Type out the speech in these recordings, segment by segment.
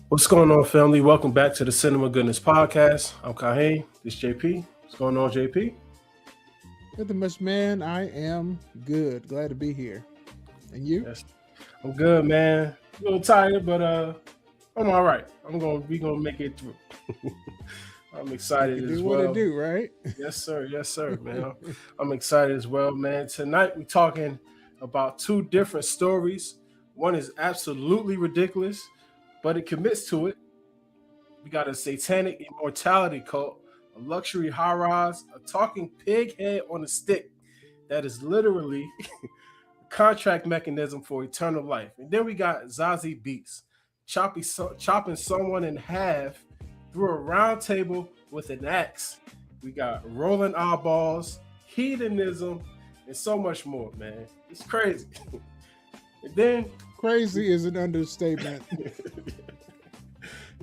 What's going on, family? Welcome back to the Cinema Goodness Podcast. I'm Kahin. This is JP. What's going on, JP? Nothing much, man. I am good. Glad to be here. And you? Yes, I'm good, man. A little tired, but I'm all right. We gonna make it through. I'm excited as Do well. what it do, right? Yes, sir, man. I'm excited as well, man. Tonight we're talking about two different stories. One is absolutely ridiculous, but it commits to it. We got a satanic immortality cult, a luxury high rise, a talking pig head on a stick that is literally a contract mechanism for eternal life. And then we got Zazie Beetz, chopping someone in half through a round table with an axe. We got rolling eyeballs, hedonism, and so much more, man. It's crazy. And then Crazy is an understatement.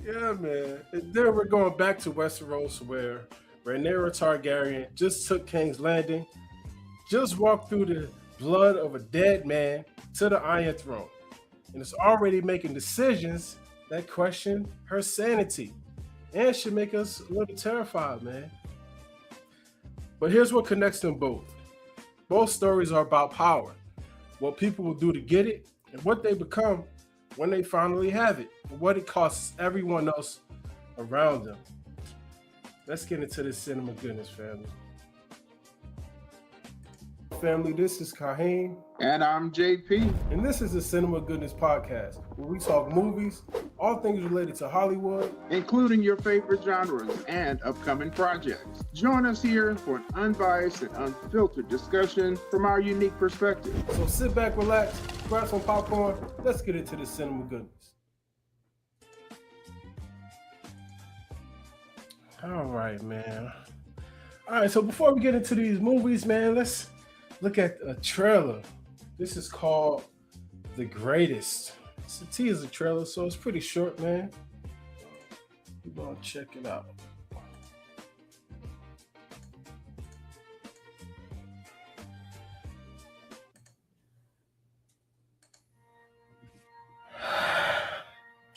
yeah, man. And then we're going back to Westeros where Rhaenyra Targaryen just took King's Landing, just walked through the blood of a dead man to the Iron Throne, and is already making decisions that question her sanity and should make us a little terrified, man. But here's what connects them both. Both stories are about power, what people will do to get it, and what they become when they finally have it, and what it costs everyone else around them. Let's get into this cinema goodness, family. Family, this is Kahin. And I'm JP. And this is the Cinema Goodness Podcast, where we talk movies, all things related to Hollywood, including your favorite genres and upcoming projects. Join us here for an unbiased and unfiltered discussion from our unique perspective. So sit back, relax, grab some popcorn. Let's get into the Cinema Goodness. All right, man. All right, so before we get into these movies, man, let's look at a trailer. This is called The Greatest. It's a teaser trailer, so it's pretty short, man. We're gonna check it out.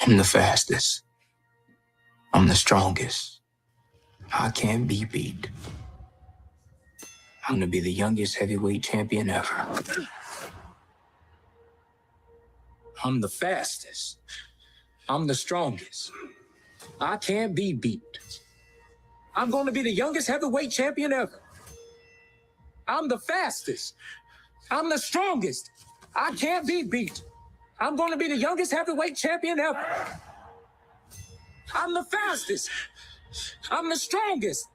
I'm the fastest. I'm the strongest. I can't be beat. I'm gonna be the youngest heavyweight champion ever. I'm the fastest. I'm the strongest. I can't be beat. I'm gonna be the youngest heavyweight champion ever. I'm the fastest. I'm the strongest. I can't be beat. I'm gonna be the youngest heavyweight champion ever. I'm the fastest. I'm the strongest.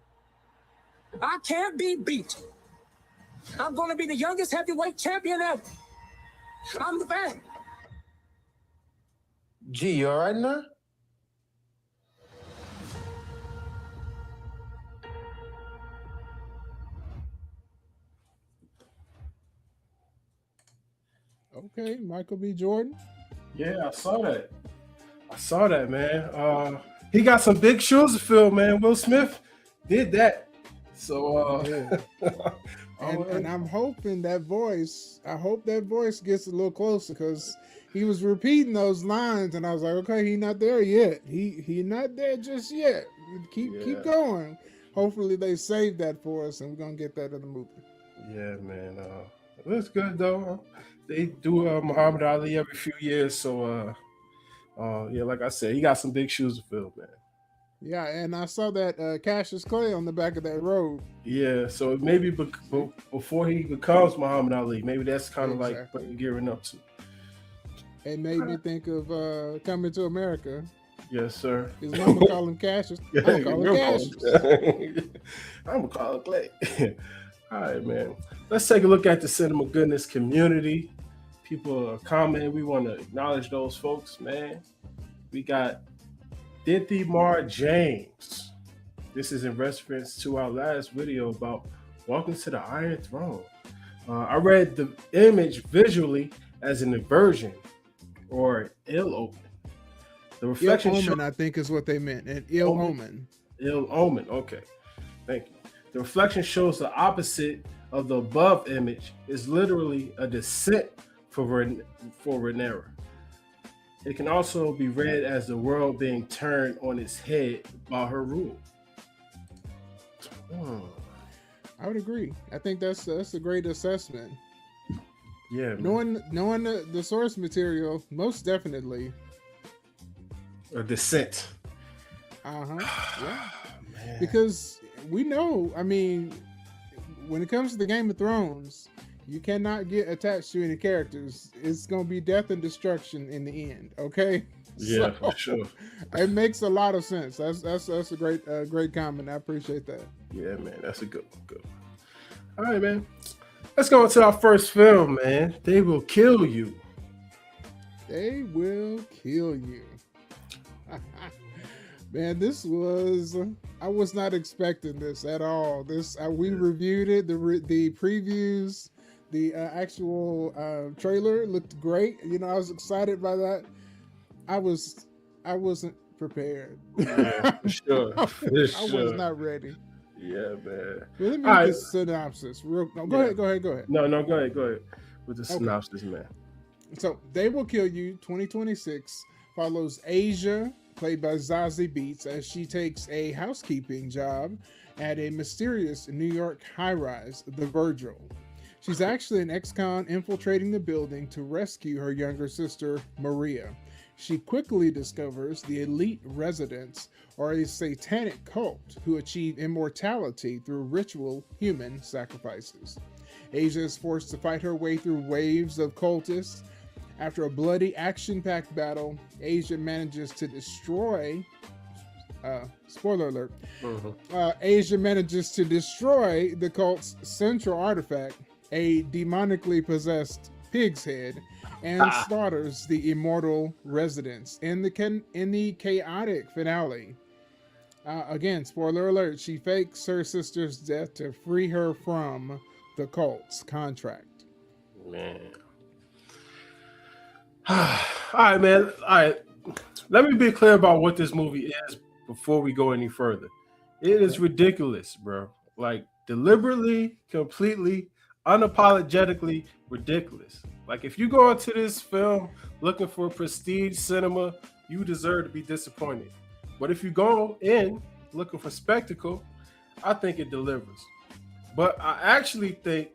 I can't be beat. I'm gonna be the youngest heavyweight champion ever. I'm the best. G, you all right now? Okay, Michael B. Jordan. Yeah, I saw that, man. He got some big shoes to fill, man. Will Smith did that. So Yeah. And I'm hoping that voice, gets a little closer because he was repeating those lines and I was like, okay, he not there yet. He not there just yet. Keep going. Hopefully they saved that for us and we're gonna get that in the movie. yeah, man. It looks good though. They do Muhammad Ali every few years, so yeah, like I said, he got some big shoes to fill, man. Yeah, and I saw that Cassius Clay on the back of that robe. Yeah, so maybe before he becomes Muhammad Ali, maybe that's kind of like Exactly. what you're gearing up to. It made me think of Coming to America. Yes, sir. His mama call him Cassius. I'm gonna call him Cassius. I'm gonna call it Clay. All right, man. Let's take a look at the cinema goodness community. People are commenting. We want to acknowledge those folks, man. We got Dithy Mar James. This is in reference to our last video about walking to the Iron Throne. I read the image visually as an inversion or ill omen. The reflection Ill omen, I think, is what they meant. An ill omen. Ill omen. Okay, thank you. The reflection shows the opposite of the above image is literally a descent for Rhaenyra. It can also be read as the world being turned on its head by her rule. I would agree. I think that's a great assessment. Yeah, man. Knowing the source material, most definitely. A descent. Yeah. Man. Because we know, I mean, when it comes to the Game of Thrones, you cannot get attached to any characters. It's gonna be death and destruction in the end. Okay. Yeah, for sure. It makes a lot of sense. That's a great comment. I appreciate that. Yeah, man, that's a good one. Good one. All right, man. Let's go into our first film, man. They Will Kill You. They Will Kill You. Man, I was not expecting this at all. We reviewed it, the previews, the actual trailer looked great. You know, I was excited by that. I wasn't prepared. Yeah, for sure. I was not ready. Yeah, man. Well, let me get the synopsis. Go ahead. No, go ahead. With the synopsis, man. So, They Will Kill You 2026 follows Asia, played by Zazie Beetz, as she takes a housekeeping job at a mysterious New York high-rise, the Virgil. She's actually an ex-con infiltrating the building to rescue her younger sister, Maria. She quickly discovers the elite residents are a satanic cult who achieve immortality through ritual human sacrifices. Asia is forced to fight her way through waves of cultists. After a bloody, action-packed battle, Asia manages to destroy... spoiler alert. Asia manages to destroy the cult's central artifact, a demonically possessed pig's head, and slaughters the immortal residents. In the chaotic finale, again, spoiler alert, she fakes her sister's death to free her from the cult's contract. Man. All right, man. All right. Let me be clear about what this movie is before we go any further. It is ridiculous, bro. Like, deliberately, completely, unapologetically ridiculous. Like, if you go into this film looking for prestige cinema, you deserve to be disappointed. But if you go in looking for spectacle, I think it delivers. But I actually think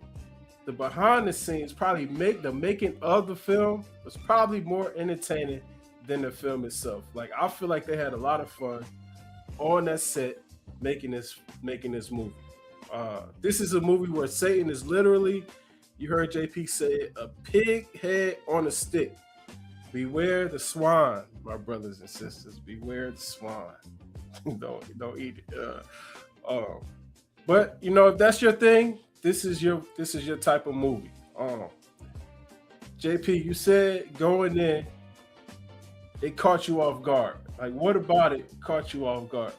the behind the scenes probably the making of the film was probably more entertaining than the film itself. Like, I feel like they had a lot of fun on that set making this movie. This is a movie where Satan is literally, you heard JP say it, a pig head on a stick. Beware the swine, my brothers and sisters. Beware the swine. don't eat it. But you know, if that's your thing, this is your type of movie. JP, you said going in, it caught you off guard. Like, what about it caught you off guard?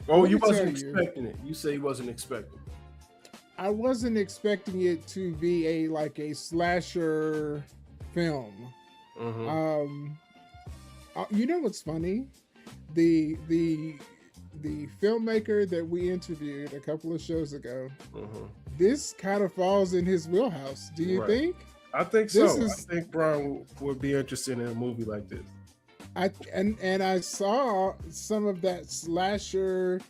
Oh, you wasn't expecting it. You say you wasn't expecting it. I wasn't expecting it to be a slasher film. You know what's funny? The filmmaker that we interviewed a couple of shows ago, this kind of falls in his wheelhouse. Do you think? I think so. I think Brian would be interested in a movie like this. I saw some of that slasher,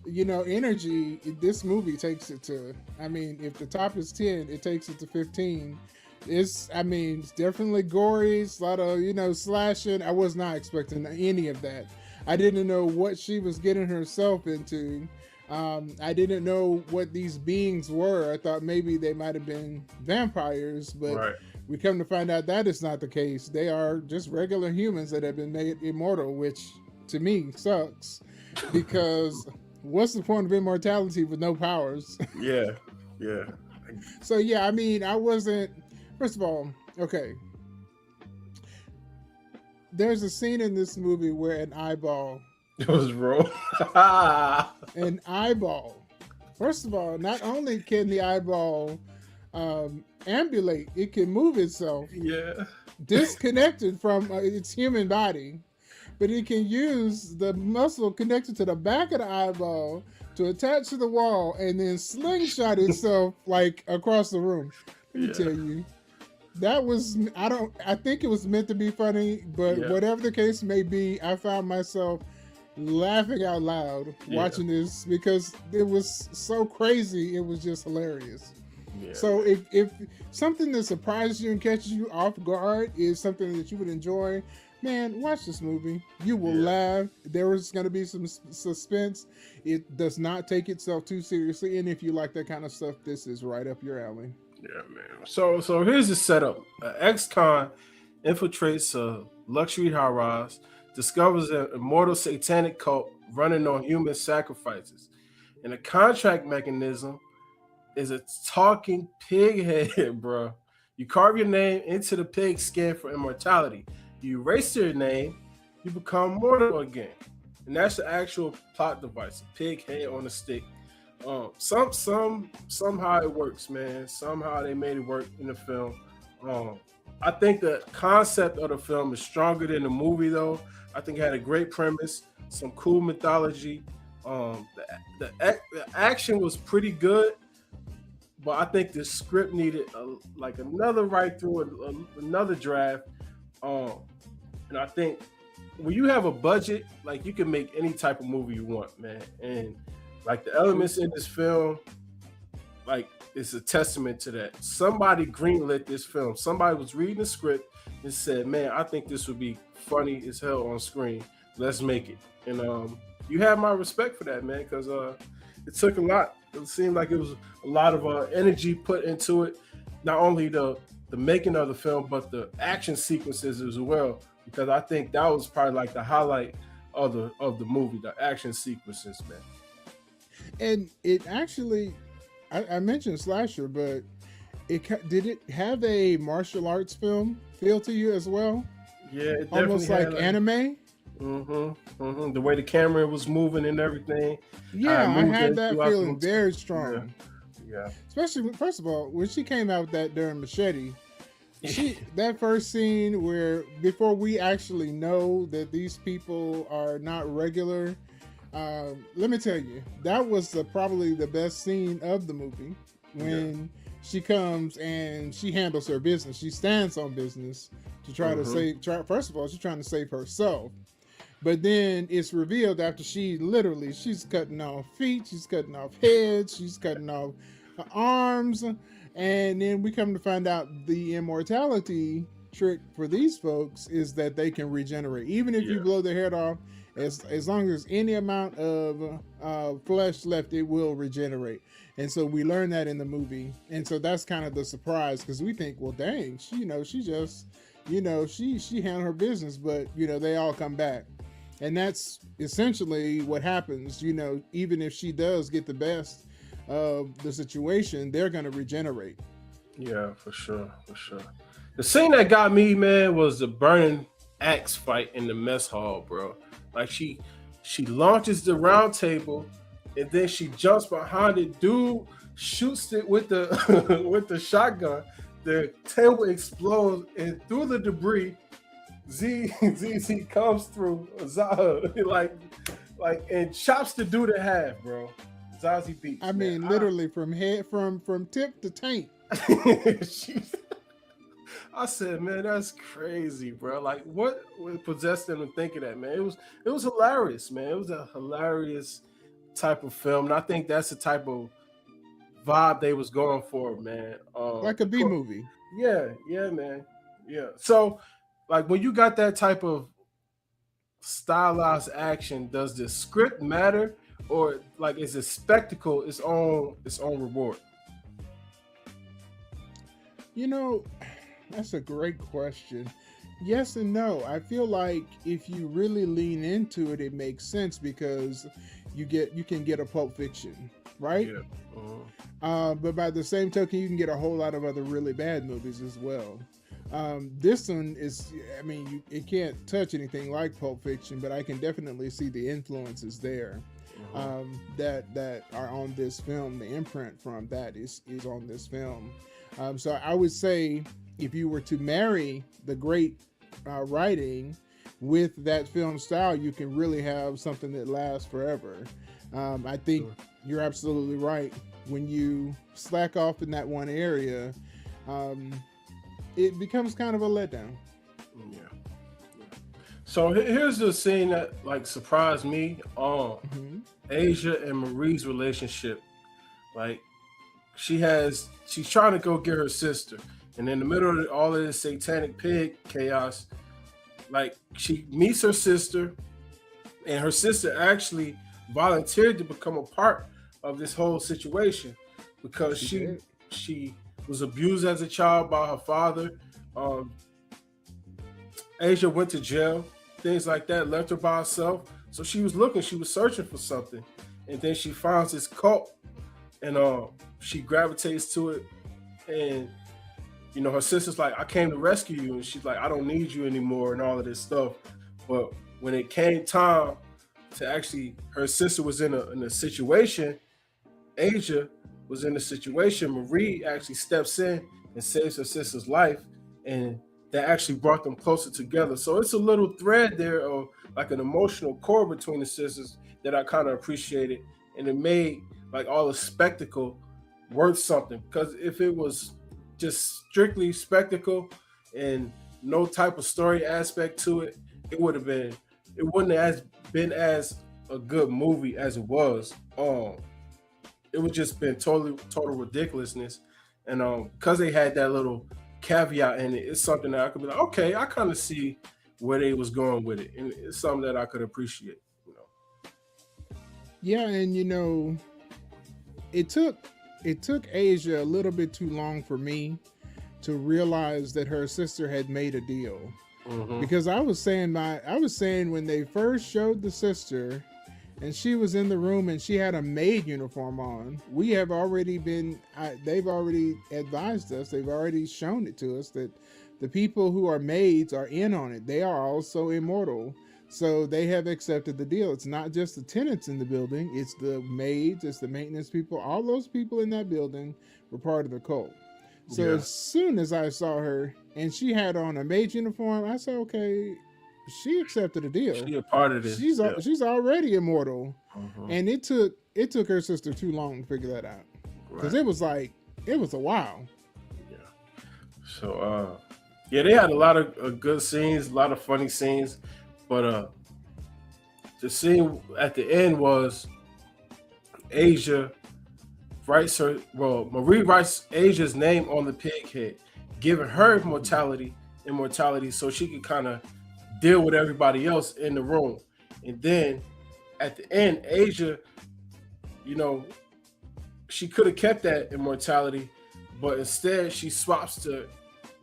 energy. This movie takes it to. I mean, if the top is 10, it takes it to 15. It's definitely gory. It's a lot of slashing. I was not expecting any of that. I didn't know what she was getting herself into. I didn't know what these beings were. I thought maybe they might have been vampires, but we come to find out that is not the case. They are just regular humans that have been made immortal, which to me sucks, because what's the point of immortality with no powers? Yeah. So yeah, I wasn't. First of all, okay. There's a scene in this movie where an eyeball. It was wrong. An eyeball. First of all, not only can the eyeball ambulate, it can move itself. Yeah. Disconnected from its human body, but it can use the muscle connected to the back of the eyeball to attach to the wall and then slingshot itself like across the room. Let me tell you, that was I think it was meant to be funny, but Yeah. whatever the case may be, I found myself laughing out loud watching this because it was so crazy. It was just hilarious. Yeah. So if something that surprises you and catches you off guard is something that you would enjoy, man, watch this movie. You will laugh. There is going to be some suspense. It does not take itself too seriously, and if you like that kind of stuff, this is right up your alley. Yeah, man. So here's the setup. An ex-con infiltrates a luxury high-rise, discovers an immortal satanic cult running on human sacrifices, and a contract mechanism is a talking pig head, bro. You carve your name into the pig skin for immortality. You erase your name, you become mortal again. And that's the actual plot device, a pig head on a stick. Somehow it works, man. Somehow they made it work in the film. I think the concept of the film is stronger than the movie, though. I think it had a great premise, some cool mythology. The action was pretty good, but I think the script needed like another write through, another draft. And I think when you have a budget, like you can make any type of movie you want, man. And like the elements in this film, like it's a testament to that. Somebody greenlit this film. Somebody was reading the script and said, "Man, I think this would be funny as hell on screen. Let's make it." And you have my respect for that, man, because it took a lot. It seemed like it was a lot of energy put into it. Not only the making of the film, but the action sequences as well. Because I think that was probably like the highlight of the movie, the action sequences, man. And it actually, I mentioned slasher, but did it have a martial arts film feel to you as well? Yeah, it definitely almost like anime. The way the camera was moving and everything. Yeah, I had that feeling very strong. Yeah. Especially, first of all, when she came out with that during Machete, that first scene where before we actually know that these people are not regular, let me tell you, that was probably the best scene of the movie when she comes and she handles her business. She stands on business to try to save. First of all, she's trying to save herself. But then it's revealed after she's cutting off feet, she's cutting off heads, she's cutting off arms. And then we come to find out the immortality trick for these folks is that they can regenerate. Even if you blow their head off, as long as there's any amount of flesh left, it will regenerate. And so we learn that in the movie. And so that's kind of the surprise because we think, well, dang, she just, she handled her business, but, they all come back. And that's essentially what happens, even if she does get the best of the situation, they're going to regenerate. Yeah, for sure. The scene that got me, man, was the burning axe fight in the mess hall, bro. Like she launches the round table and then she jumps behind it. Dude shoots it with the with the shotgun. The table explodes and through the debris, ZZ comes through like and chops the dude in half, bro. Zazie Beetz. I mean, literally from tip to taint. I said, man, that's crazy, bro. Like, what possessed them to think of that, man? It was hilarious, man. It was a hilarious type of film, and I think that's the type of vibe they was going for, man. Like a B movie. Yeah, man. Yeah. So, like, when you got that type of stylized action, does the script matter? Or like is a spectacle its own reward? That's a great question. Yes and no. I feel like if you really lean into it, it makes sense because you can get a Pulp Fiction, right? Yeah. But by the same token, you can get a whole lot of other really bad movies as well. This one is, it can't touch anything like Pulp Fiction, but I can definitely see the influences there. That are on this film. The imprint from that is on this film. So I would say if you were to marry the great writing with that film style, you can really have something that lasts forever. I think you're absolutely right. When you slack off in that one area, it becomes kind of a letdown. Yeah. So here's the scene that like surprised me on Asia and Marie's relationship. Like she's trying to go get her sister, and in the middle of all of this satanic pig chaos, like she meets her sister, and her sister actually volunteered to become a part of this whole situation because she was abused as a child by her father. Asia went to jail, things like that, left her by herself. So she was searching for something. And then she finds this cult and she gravitates to it. And, you know, her sister's like, I came to rescue you. And she's like, I don't need you anymore and all of this stuff. But when it came time to actually, her sister was in a situation, Asia was in a situation, Marie actually steps in and saves her sister's life. And that actually brought them closer together. So it's a little thread there of like an emotional core between the sisters that I kind of appreciated. And it made like all the spectacle worth something. Because if it was just strictly spectacle and no type of story aspect to it, it wouldn't have been as a good movie as it was. It would just been total ridiculousness. And because they had that little caveat in it, it's something that I could be like, okay, I kind of see where they was going with it, and it's something that I could appreciate, you know. Yeah, and you know, it took Asia a little bit too long for me to realize that her sister had made a deal. Because I was saying when they first showed the sister and she was in the room and she had a maid uniform on, we have already they've already advised us, they've already shown it to us that the people who are maids are in on it. They are also immortal. So they have accepted the deal. It's not just the tenants in the building, it's the maids, it's the maintenance people. All those people in that building were part of the cult. So as soon as I saw her and she had on a maid uniform, I said, okay, she accepted a deal. She's a part of this. She's already immortal, and it took her sister too long to figure that out because it was a while. Yeah. So they had a lot of good scenes, a lot of funny scenes, but the scene at the end was Asia Marie writes Asia's name on the pig head, giving her immortality, so she could kind of deal with everybody else in the room. And then at the end, Asia, you know, she could have kept that immortality, but instead she swaps to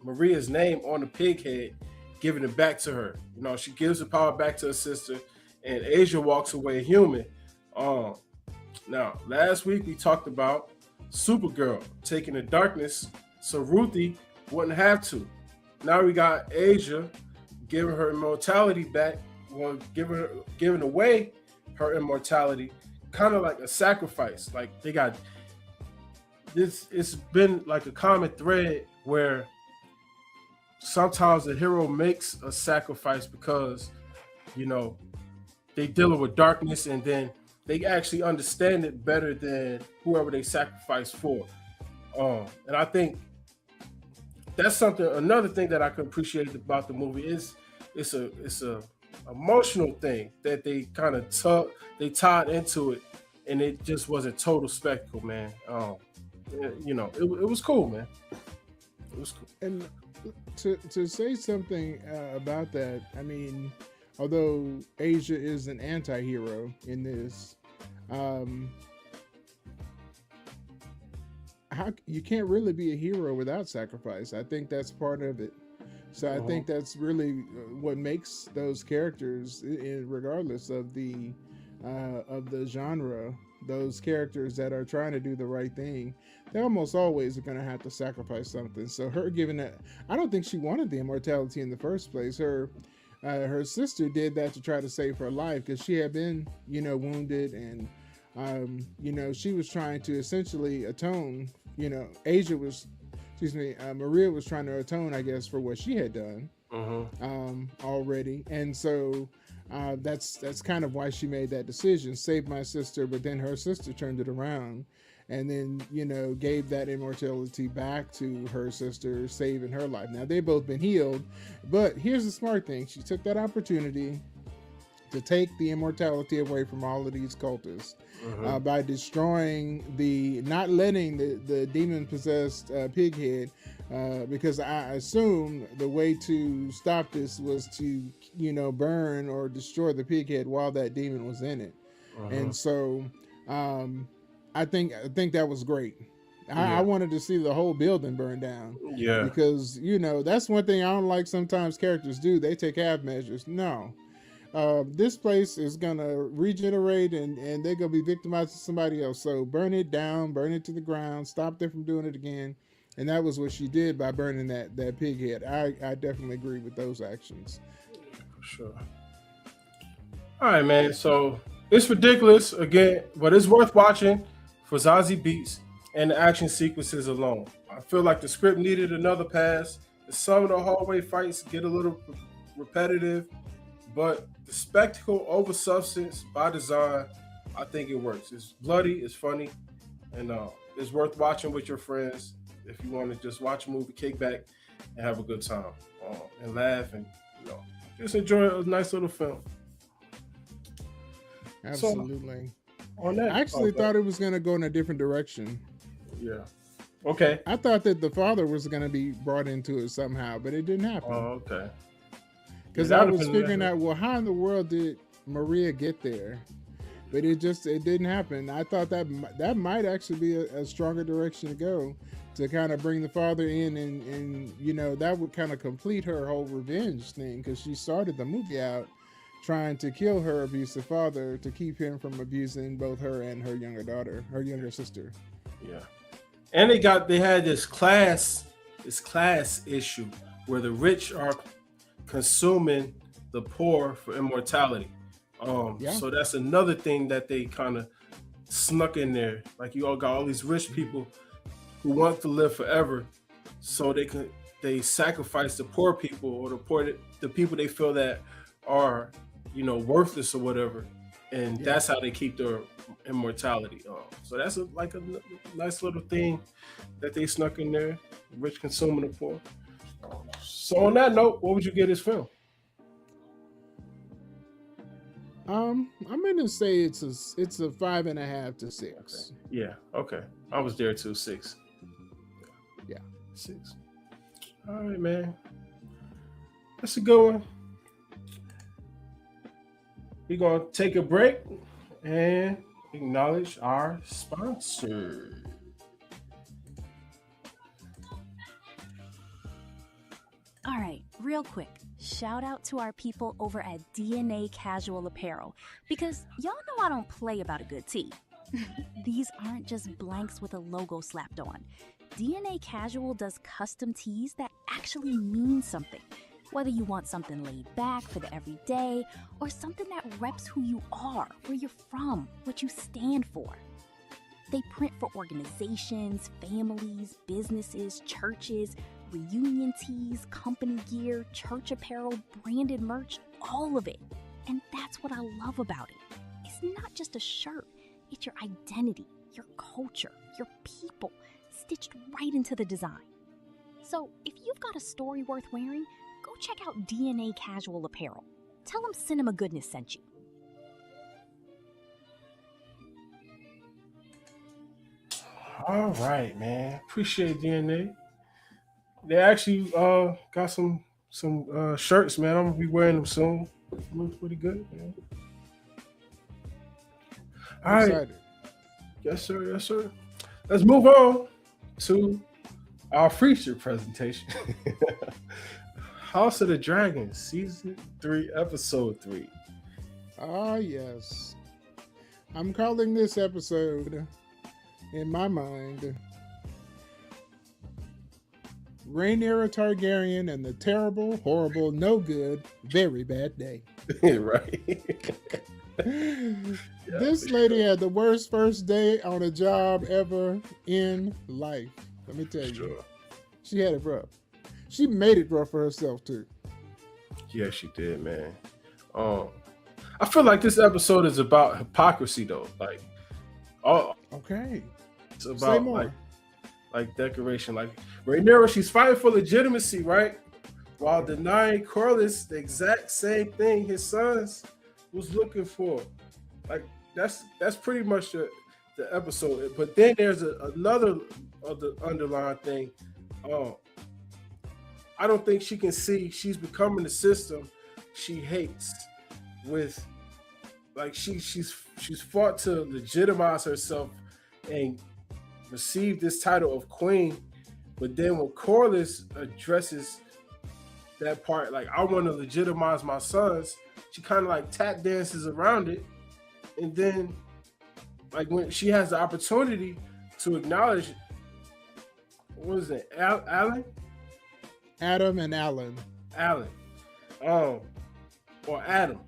Maria's name on the pig head, giving it back to her. You know, she gives the power back to her sister, and Asia walks away human. Now, last week we talked about Supergirl taking the darkness so Ruthie wouldn't have to. Now we got Asia giving her immortality back, giving away her immortality, kind of like a sacrifice. Like they got this. It's been like a common thread where sometimes the hero makes a sacrifice because, you know, they dealing with darkness, and then they actually understand it better than whoever they sacrifice for. And I think that's another thing that I can appreciate about the movie is it's a emotional thing that they kind of tied into it, and it just was a total spectacle, man. You know, it was cool, man. It was cool. And to say something about that, I mean, although Asia is an anti-hero in this, you can't really be a hero without sacrifice. I think that's part of it. So I think that's really what makes those characters, regardless of the genre, those characters that are trying to do the right thing, they almost always are going to have to sacrifice something. So her giving that, I don't think she wanted the immortality in the first place. Her sister did that to try to save her life because she had been, you know, wounded, and you know, she was trying to essentially atone. You know, Maria was trying to atone, I guess, for what she had done already, and so that's kind of why she made that decision, save my sister. But then her sister turned it around and then gave that immortality back to her sister, saving her life. Now they've both been healed, but here's the smart thing: she took that opportunity to take the immortality away from all of these cultists by destroying not letting the demon possessed pig head, because I assume the way to stop this was to burn or destroy the pig head while that demon was in it. And so I think that was great. I wanted to see the whole building burn down. Yeah, because that's one thing I don't like. Sometimes characters do, they take half measures. No, this place is gonna regenerate, and they're gonna be victimizing somebody else. So burn it down, burn it to the ground, stop them from doing it again. And that was what she did by burning that pig head. I definitely agree with those actions. for sure. All right, man. So it's ridiculous again, but it's worth watching for Zazie Beetz and the action sequences alone. I feel like the script needed another pass. Some of the hallway fights get a little repetitive, but the spectacle over substance by design, I think it works. It's bloody, it's funny, and it's worth watching with your friends if you want to just watch a movie, kick back, and have a good time, and laugh, and just enjoy a nice little film. Absolutely. So, on that, I actually thought it was going to go in a different direction. Yeah. Okay. I thought that the father was going to be brought into it somehow, but it didn't happen. Oh, okay. Because I was figuring out, well, how in the world did Maria get there? But it didn't happen. I thought that might actually be a stronger direction to go, to kind of bring the father in, and that would kind of complete her whole revenge thing, because she started the movie out trying to kill her abusive father to keep him from abusing both her and her younger sister. Yeah. And they had this class issue where the rich are consuming the poor for immortality. So that's another thing that they kind of snuck in there. Like, you all got all these rich people who want to live forever, so they sacrifice the poor people, or the people they feel that are worthless or whatever, and that's how they keep their immortality. So that's a nice little thing that they snuck in there. Rich consuming the poor. So on that note, what would you give this film? I'm gonna say it's a 5.5 to 6. Okay. Yeah. Okay. I was there too. 6. Yeah. 6. All right, man. That's a good one. We're gonna take a break and acknowledge our sponsor. All right, real quick, shout out to our people over at DNA Casual Apparel, because y'all know I don't play about a good tee. These aren't just blanks with a logo slapped on. DNA Casual does custom tees that actually mean something. Whether you want something laid back for the everyday, or something that reps who you are, where you're from, what you stand for. They print for organizations, families, businesses, churches, reunion tees, company gear, church apparel, branded merch, all of it. And that's what I love about it. It's not just a shirt, it's your identity, your culture, your people, stitched right into the design. So if you've got a story worth wearing, go check out DNA Casual Apparel. Tell them Cinema Goodness sent you. All right, man. Appreciate DNA. They actually got some shirts, man. I'm gonna be wearing them soon. Looks pretty good, man. All right. Excited. Yes, sir. Yes, sir. Let's move on to our feature presentation. House of the Dragon, Season 3, Episode 3. Ah, yes. I'm calling this episode, in my mind, Rhaenyra Targaryen and the terrible, horrible, no good, very bad day. Right. This lady had the worst first day on a job ever in life. Let me tell you. Sure. She had it rough. She made it rough for herself too. Yeah, she did, man. I feel like this episode is about hypocrisy, though. Like, Okay. It's Say about more. like decoration. Like Rhaenyra, she's fighting for legitimacy, right? While denying Corlys the exact same thing his sons was looking for. Like that's pretty much the episode. But then there's another of the underlying thing. I don't think she can see she's becoming the system she hates. With like she's fought to legitimize herself and receive this title of queen, but then when Corlys addresses that part, like I want to legitimize my sons, she kind of like tap dances around it, and then like when she has the opportunity to acknowledge, what is it, Adam and Alan, or Adam,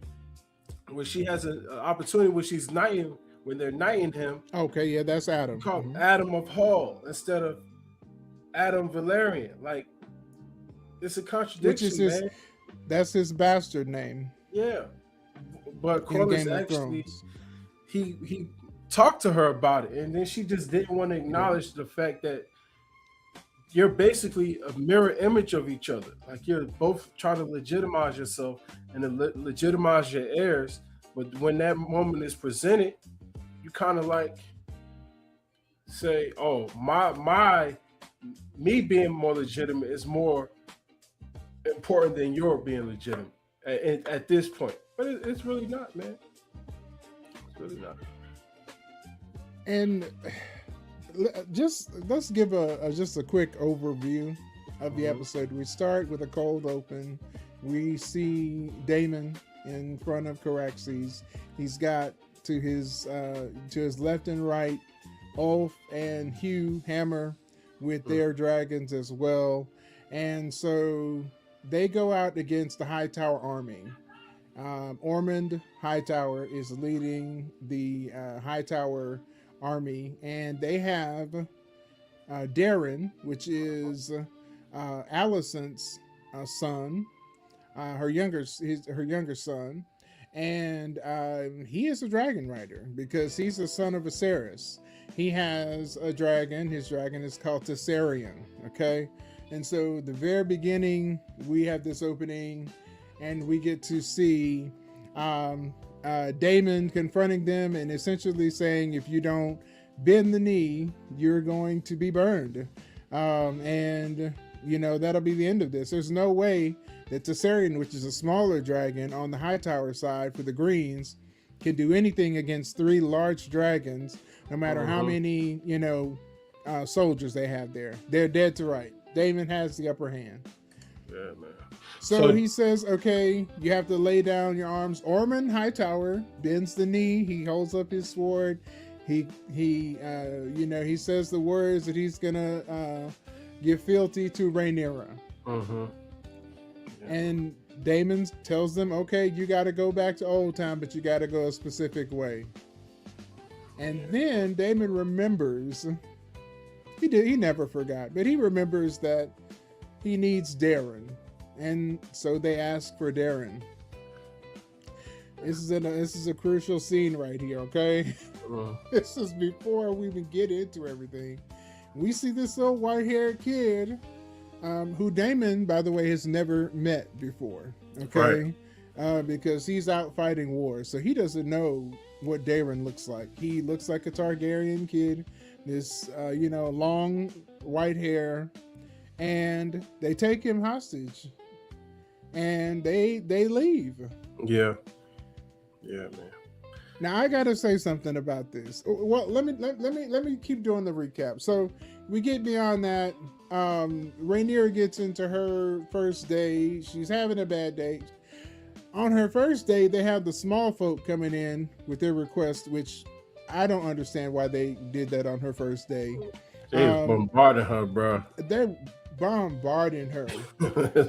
where she has an opportunity where she's knighting, when they're knighting him. Okay, yeah, that's Adam. Called Adam of Hall instead of Adam Valerian. Like, it's a contradiction, Which is man. That's his bastard name. Yeah, but In Corlys Game of actually, Thrones. he talked to her about it, and then she just didn't want to acknowledge the fact that you're basically a mirror image of each other. Like you're both trying to legitimize yourself and to legitimize your heirs. But when that moment is presented, you kind of like say, "Oh, me being more legitimate is more important than your being legitimate at this point." But it's really not, man. It's really not. And just let's give just a quick overview of the episode. We start with a cold open. We see Daemon in front of Caraxes. He's got to his left and right Ulf and Hugh Hammer with their dragons as well, and so they go out against the Hightower army. Ormond Hightower is leading the Hightower army, and they have Darren, which is Alicent's son, her younger son, and he is a dragon rider because he's the son of Viserys. He has a dragon. His dragon is called Tessarion. Okay, and so the very beginning we have this opening, and we get to see Daemon confronting them and essentially saying, if you don't bend the knee, you're going to be burned. And, that'll be the end of this. There's no way that Tessarion, which is a smaller dragon on the Hightower side for the Greens, can do anything against 3 large dragons, no matter how many, soldiers they have there. They're dead to right. Daemon has the upper hand. Yeah, man. So he says, okay, you have to lay down your arms. Ormond Hightower bends the knee. He holds up his sword. He says the words that he's gonna give fealty to Rhaenyra. Yeah. And Daemon tells them, okay, you got to go back to Old Town, but you got to go a specific way. And then Daemon remembers. He never forgot, but he remembers that he needs Darren. And so they ask for Darren. This is a crucial scene right here, okay? This is before we even get into everything. We see this little white-haired kid, who Daemon, by the way, has never met before, okay? Right. Because he's out fighting wars, so he doesn't know what Darren looks like. He looks like a Targaryen kid, this, long white hair, and they take him hostage. And they leave. Yeah, man. Now I gotta say something about this. Well, let me keep doing the recap. So we get beyond that. Rhaenyra gets into her first day. She's having a bad day. On her first day, they have the small folk coming in with their request, which I don't understand why they did that on her first day. They was bombarding her, bro. They're bombarding her.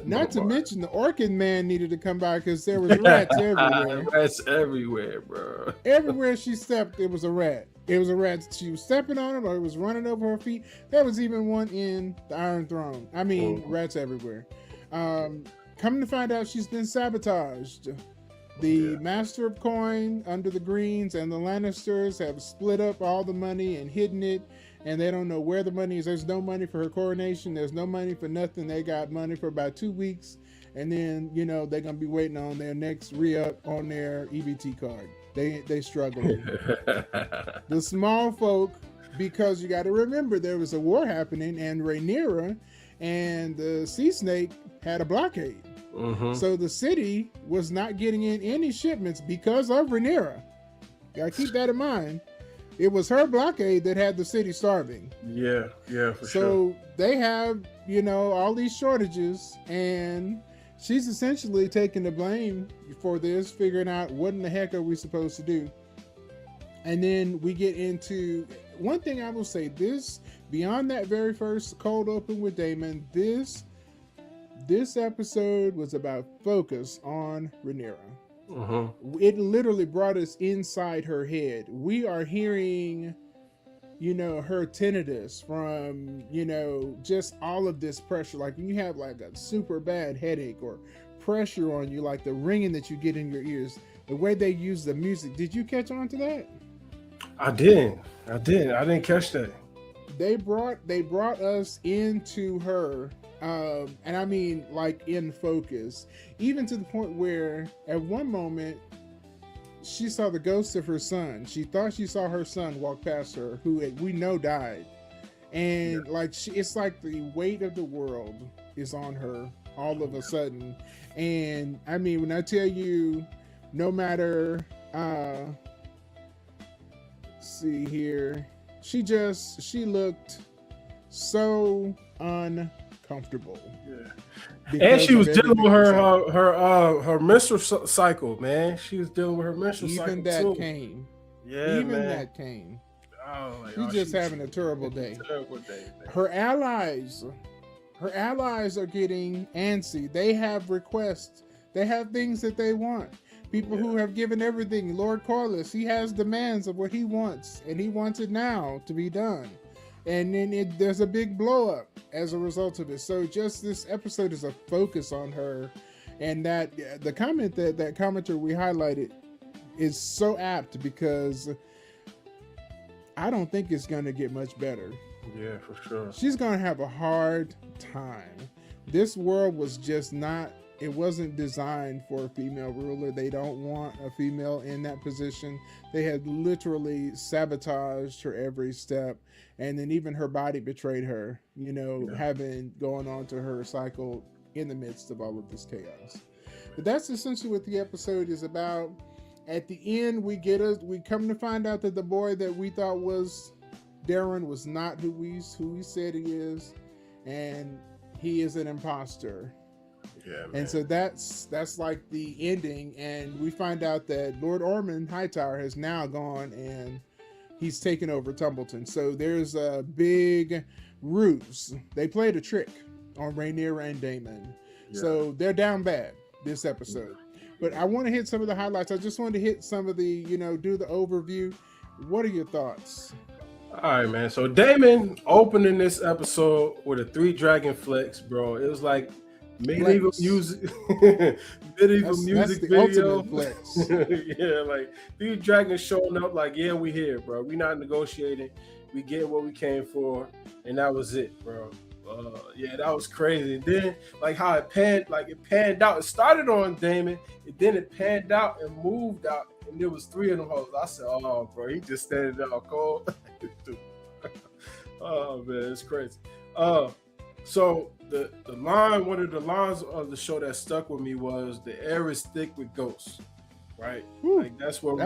Not to mention the Orkin man needed to come by because there was rats everywhere. Rats everywhere, bro. Everywhere she stepped, it was a rat. It was a rat. She was stepping on it, or it was running over her feet. There was even one in the Iron Throne. I mean, rats everywhere. Coming to find out, she's been sabotaged The Master of Coin under the Greens and the Lannisters have split up all the money and hidden it, and they don't know where the money is. There's no money for her coronation. There's no money for nothing. They got money for about 2 weeks, and then they're gonna be waiting on their next re-up on their EBT card. They struggling. The small folk, because you got to remember there was a war happening, and Rhaenyra and the Sea Snake had a blockade. So the city was not getting in any shipments because of Rhaenyra. Gotta keep that in mind. It was her blockade that had the city starving. Yeah, for sure. So they have, all these shortages, and she's essentially taking the blame for this, figuring out what in the heck are we supposed to do. And then we get into one thing I will say, this, beyond that very first cold open with Daemon, this episode was about focus on Rhaenyra. It literally brought us inside her head. We are hearing, her tinnitus from, just all of this pressure. Like when you have like a super bad headache or pressure on you, like the ringing that you get in your ears, the way they use the music. Did you catch on to that? I didn't catch that. They brought us into her, and I mean like in focus, even to the point where at one moment she saw the ghost of her son. She thought she saw her son walk past her, who we know died, and it's like the weight of the world is on her all of a sudden. And I mean, when I tell you, no matter see here, she looked so uncomfortable. And she was dealing with her menstrual cycle, man. She was dealing with her menstrual cycle even that too. Came. Yeah, even man. that came. Oh, She's having a terrible day. Terrible day, man. Her allies are getting antsy. They have requests. They have things that they want. People who have given everything. Lord Corlys, he has demands of what he wants, and he wants it now to be done. And then there's a big blow up as a result of it. So just this episode is a focus on her, and that the comment that commenter we highlighted is so apt, because I don't think it's going to get much better. Yeah, for sure. She's going to have a hard time. This world was just not. It wasn't designed for a female ruler. They don't want a female in that position. They had literally sabotaged her every step. And then even her body betrayed her, having gone on to her cycle in the midst of all of this chaos. But that's essentially what the episode is about. At the end, we come to find out that the boy that we thought was Darren was not who he said he is. And he is an imposter. Yeah, man. And so that's like the ending, and we find out that Lord Ormond Hightower has now gone and he's taken over Tumbleton. So there's a big ruse. They played a trick on Rhaenyra and Daemon. Yeah. So they're down bad this episode. But I want to hit some of the highlights. I just wanted to hit some of the, do the overview. What are your thoughts? All right, man. So Daemon opening this episode with a 3 dragon flex, bro. It was like medieval music video. Yeah, like these dragons showing up like, yeah, we here, bro. We not negotiating. We get what we came for, and that was it, bro. Yeah, that was crazy. And then like how it panned out. It started on Daemon, and then it panned out and moved out, and there was 3 of them hoes. I said, oh, bro, he just standing out cold. Oh man, it's crazy. So the line, one of the lines of the show that stuck with me was the air is thick with ghosts, right? Whew. Like that's what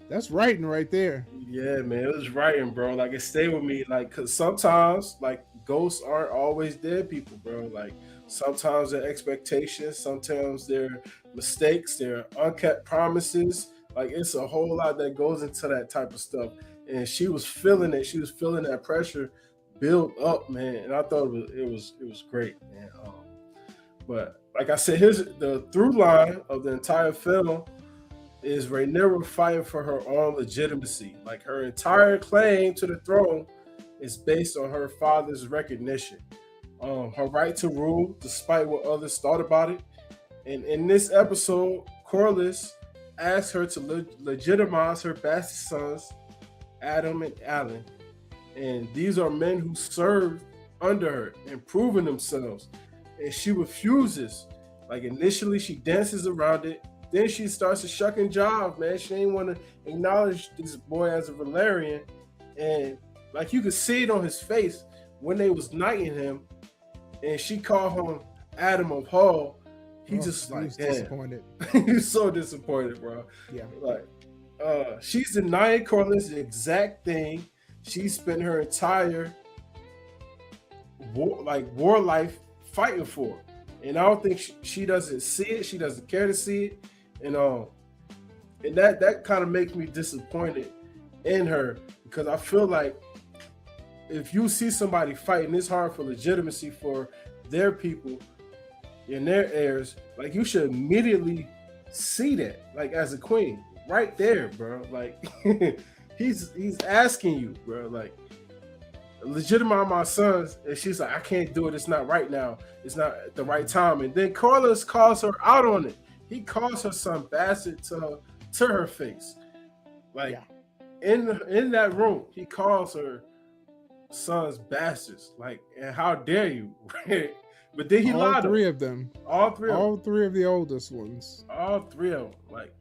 that's writing right there. Yeah, man, it was writing, bro. Like it stayed with me, like because sometimes like ghosts aren't always dead people, bro. Like sometimes they're expectations, sometimes they're mistakes, they're unkept promises. Like it's a whole lot that goes into that type of stuff. And she was feeling it. She was feeling that pressure build up, man. And I thought it was great, man. But like I said, here's the through line of the entire film is Rhaenyra fighting for her own legitimacy. Like her entire claim to the throne is based on her father's recognition, her right to rule despite what others thought about it. And in this episode, Corlys asked her to legitimize her bastard sons, Adam and Alan. And these are men who served under her and proven themselves. And she refuses. Like initially she dances around it. Then she starts to shuck and jive, man. She ain't want to acknowledge this boy as a Valyrian. And like you could see it on his face when they was knighting him. And she called him Adam of Hall. He just like, damn. Disappointed. He's so disappointed, bro. Yeah. Like, she's denying Corlys the exact thing she spent her entire war life fighting for. And I don't think she doesn't see it. She doesn't care to see it. And that kind of makes me disappointed in her, because I feel like if you see somebody fighting this hard for legitimacy for their people and their heirs, like you should immediately see that, like as a queen, right there, bro. Like he's asking you, bro, like legitimize my sons, and she's like, I can't do it. It's not right now. It's not the right time. And then Corlys calls her out on it. He calls her son bastard to her face, like in that room. He calls her sons bastards, like, and how dare you? But then he lied. All three of them. All three of the oldest ones. All three of them. Like,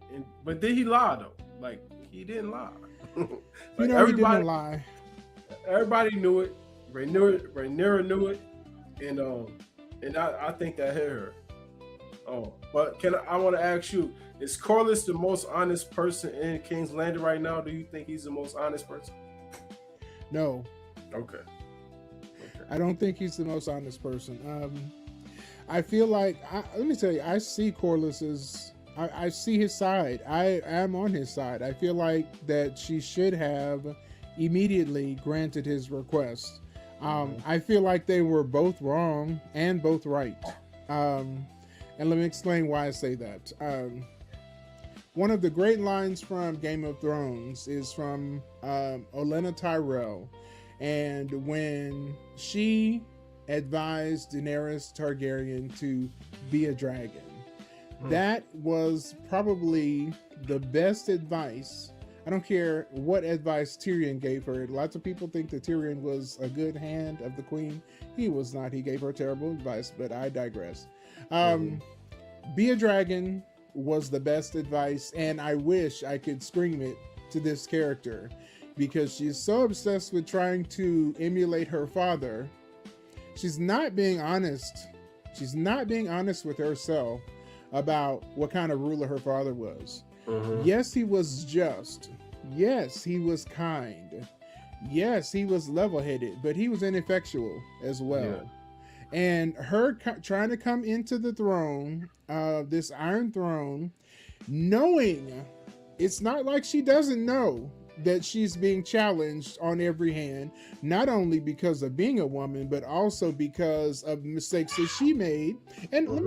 but then he lied though. Like he didn't lie. Like, he didn't lie. Everybody knew it. Rhaenyra knew it, and I think that hit her. But I want to ask you: is Corlys the most honest person in King's Landing right now? Do you think he's the most honest person? No. Okay. I don't think he's the most honest person. I feel like, let me tell you, I see Corlys as, I see his side. I am on his side. I feel like that she should have immediately granted his request. I feel like they were both wrong and both right. And let me explain why I say that. One of the great lines from Game of Thrones is from Olenna Tyrell. And when she advised Daenerys Targaryen to be a dragon, that was probably the best advice. I don't care what advice Tyrion gave her. Lots of people think that Tyrion was a good hand of the queen. He was not. He gave her terrible advice, but I digress. Be a dragon was the best advice, and I wish I could scream it to this character, because she's so obsessed with trying to emulate her father. She's not being honest. She's not being honest with herself about what kind of ruler her father was. Yes, he was just. Yes, he was kind. Yes, he was level-headed, but he was ineffectual as well. Yeah. And her trying to come into the throne, this Iron Throne, knowing, it's not like she doesn't know that she's being challenged on every hand, not only because of being a woman, but also because of mistakes that she made. And let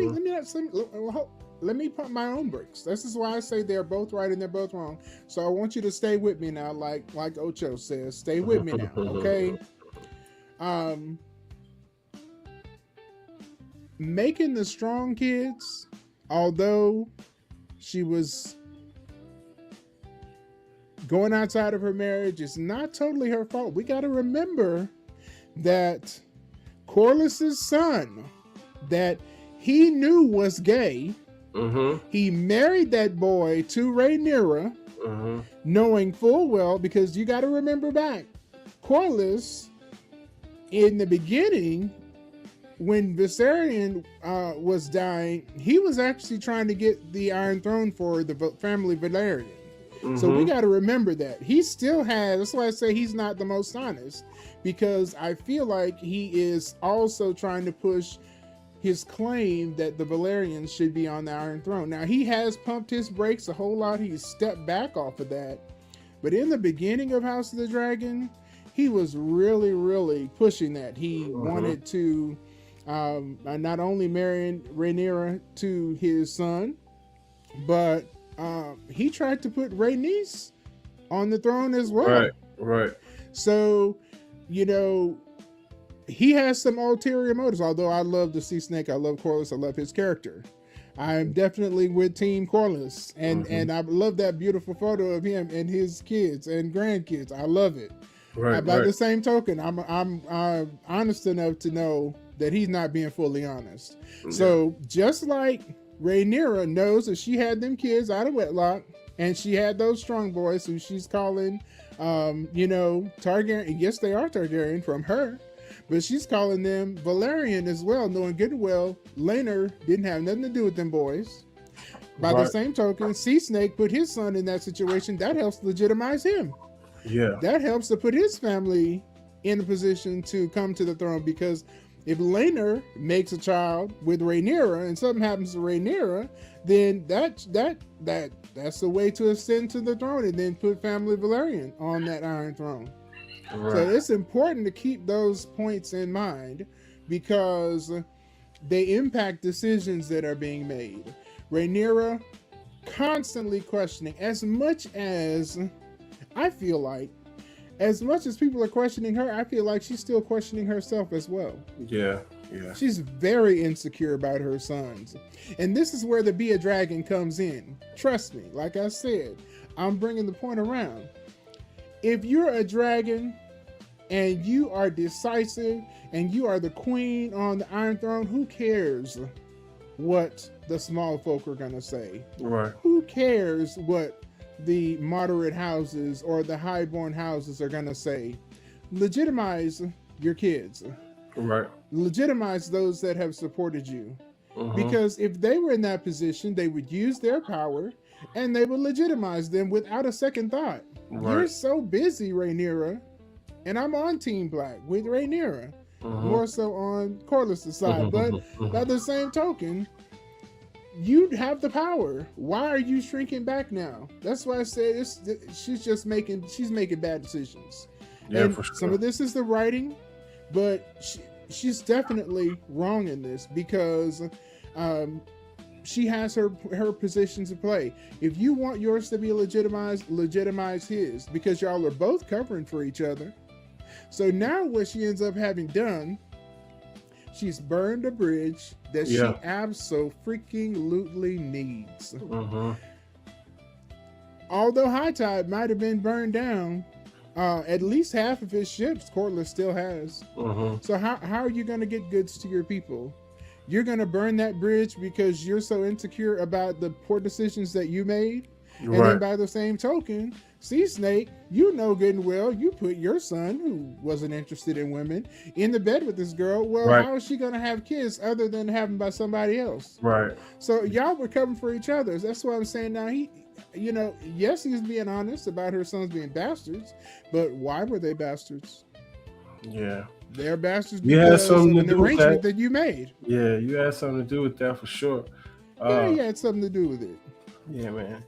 me pump my own brakes. This is why I say they're both right and they're both wrong. So I want you to stay with me now, like Ocho says, stay with me now, okay? Making the strong kids, although she was going outside of her marriage, is not totally her fault. We got to remember that Corlys's son, that he knew was gay, he married that boy to Rhaenyra, knowing full well, because you got to remember back, Corlys, in the beginning, when Viserion was dying, he was actually trying to get the Iron Throne for the family Valerian. So we got to remember that. He still has, that's why I say he's not the most honest, because I feel like he is also trying to push his claim that the Valerians should be on the Iron Throne. Now, he has pumped his brakes a whole lot. He's stepped back off of that. But in the beginning of House of the Dragon, he was really, really pushing that. He wanted to not only marry Rhaenyra to his son, but he tried to put Rhaenys on the throne as well. Right. So, you know, he has some ulterior motives. Although I love the Sea Snake, I love Corlys, I love his character. I'm definitely with Team Corliss, and I love that beautiful photo of him and his kids and grandkids. I love it. Right, By the right. same token, I'm honest enough to know that he's not being fully honest. So just like Rhaenyra knows that she had them kids out of wedlock, and she had those strong boys who she's calling, Targaryen. Yes, they are Targaryen from her. But she's calling them Valerian as well, knowing good and well Rhaenyra didn't have nothing to do with them boys. By the same token, Sea Snake put his son in that situation. That helps legitimize him. Yeah. That helps to put his family in a position to come to the throne, because if Rhaenyra makes a child with Rhaenyra and something happens to Rhaenyra, then that's the way to ascend to the throne, and then put family Valerian on that Iron Throne. Right. So it's important to keep those points in mind, because they impact decisions that are being made. Rhaenyra constantly questioning, as much as people are questioning her, I feel like she's still questioning herself as well. Yeah. She's very insecure about her sons. And this is where the Be a Dragon comes in. Trust me, like I said, I'm bringing the point around. If you're a dragon and you are decisive and you are the queen on the Iron Throne, who cares what the small folk are going to say? Right. Who cares what the moderate houses or the highborn houses are going to say? Legitimize your kids. Right. Legitimize those that have supported you. Because if they were in that position, they would use their power and they would legitimize them without a second thought. Right. You're so busy, Rhaenyra, and I'm on Team Black with Rhaenyra, more so on Corlys' side. But by the same token, you have the power. Why are you shrinking back now? That's why I said she's making bad decisions. Yeah, and for sure. Some of this is the writing, but she's definitely wrong in this, because she has her position to play. If you want yours to be legitimized, legitimize his, because y'all are both covering for each other. So now what she ends up having done, she's burned a bridge that she absolutely needs. Although High Tide might have been burned down, at least half of his ships Corlys still has. So how are you going to get goods to your people? You're going to burn that bridge because you're so insecure about the poor decisions that you made? And then by the same token, Sea Snake, you know good and well, you put your son, who wasn't interested in women, in the bed with this girl. Well, how is she going to have kids other than having by somebody else? Right. So y'all were covering for each other. That's what I'm saying now. Yes, he's being honest about her sons being bastards, but why were they bastards? Yeah. They're bastards because of an arrangement that you made. Yeah, you had something to do with that for sure. Yeah, you had something to do with it. Yeah, man.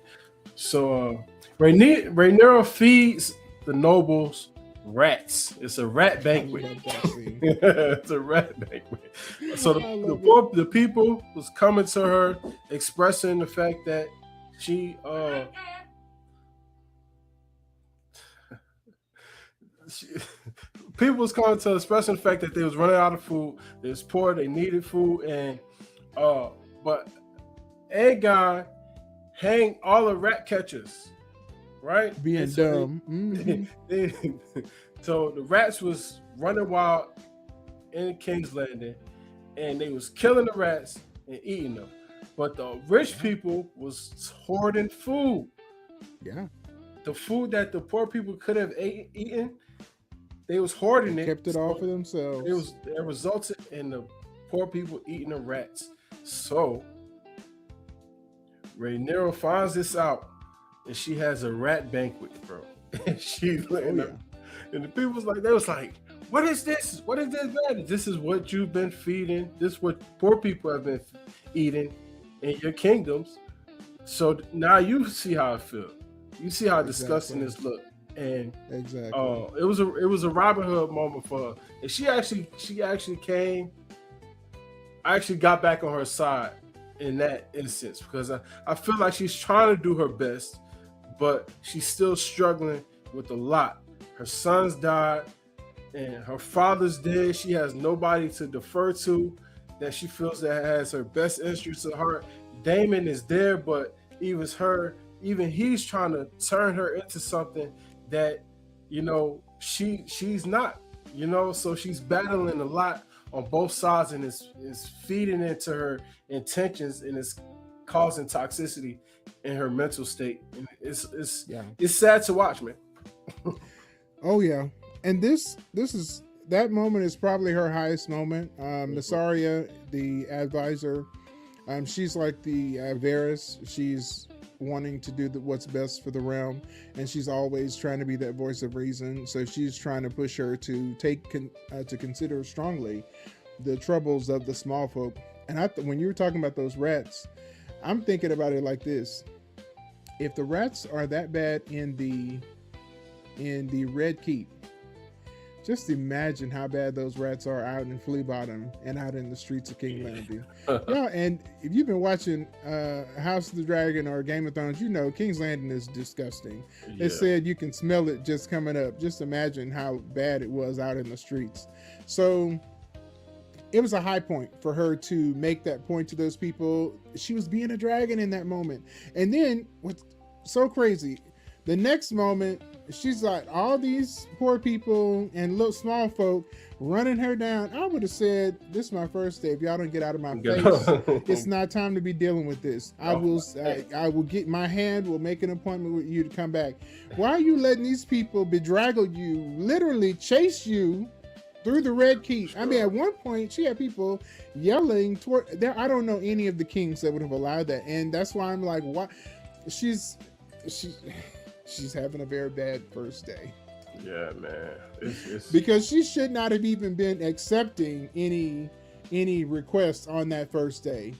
So Rhaenyra feeds the nobles rats. It's a rat banquet. It's a rat banquet. So the people was coming to her, expressing the fact that people was coming to expressing the fact that they was running out of food. They was poor. They needed food, and but Aegon hang all the rat catchers, right? Being dumb. So the rats was running wild in King's Landing, and they was killing the rats and eating them. But the rich people was hoarding food. Yeah. The food that the poor people could have eaten, they was hoarding it. Kept it all for themselves. It resulted in the poor people eating the rats. So Rhaenyra finds this out, and she has a rat banquet, bro. And she's and the people was like, what is this? What is this, man? This is what you've been feeding. This is what poor people have been eating in your kingdoms. So now you see how it feels. You see how disgusting this look. And it was a Robin Hood moment for her. And she actually came. I actually got back on her side in that instance, because I feel like she's trying to do her best, but she's still struggling with a lot. Her sons died and her father's dead. She has nobody to defer to that she feels that has her best interests at heart. Damon is there, but even he's trying to turn her into something that, you know, she's not, you know, so she's battling a lot on both sides, and is feeding into her intentions, and it's causing toxicity in her mental state. And it's sad to watch, man. Oh yeah. And this is, that moment is probably her highest moment. Mysaria, the advisor, she's like the Varys. She's wanting to do what's best for the realm, and she's always trying to be that voice of reason. So she's trying to push her to to consider strongly the troubles of the small folk. And when you were talking about those rats, I'm thinking about it like this: if the rats are that bad in the Red Keep, just imagine how bad those rats are out in Flea Bottom and out in the streets of King Landing. Yeah, and if you've been watching House of the Dragon or Game of Thrones, you know King's Landing is disgusting. They said you can smell it just coming up. Just imagine how bad it was out in the streets. So it was a high point for her to make that point to those people. She was being a dragon in that moment. And then what's so crazy, the next moment, she's like all these poor people and little small folk running her down. I would have said, this is my first day. If y'all don't get out of my face, it's not time to be dealing with this. I will get my hand, will make an appointment with you to come back. Why are you letting these people bedraggle you, literally chase you through the Red Keep? I mean, at one point she had people yelling toward there. I don't know any of the kings that would have allowed that. And that's why I'm like, why? She's having a very bad first day. Yeah, man. It's... Because she should not have even been accepting any requests on that first day.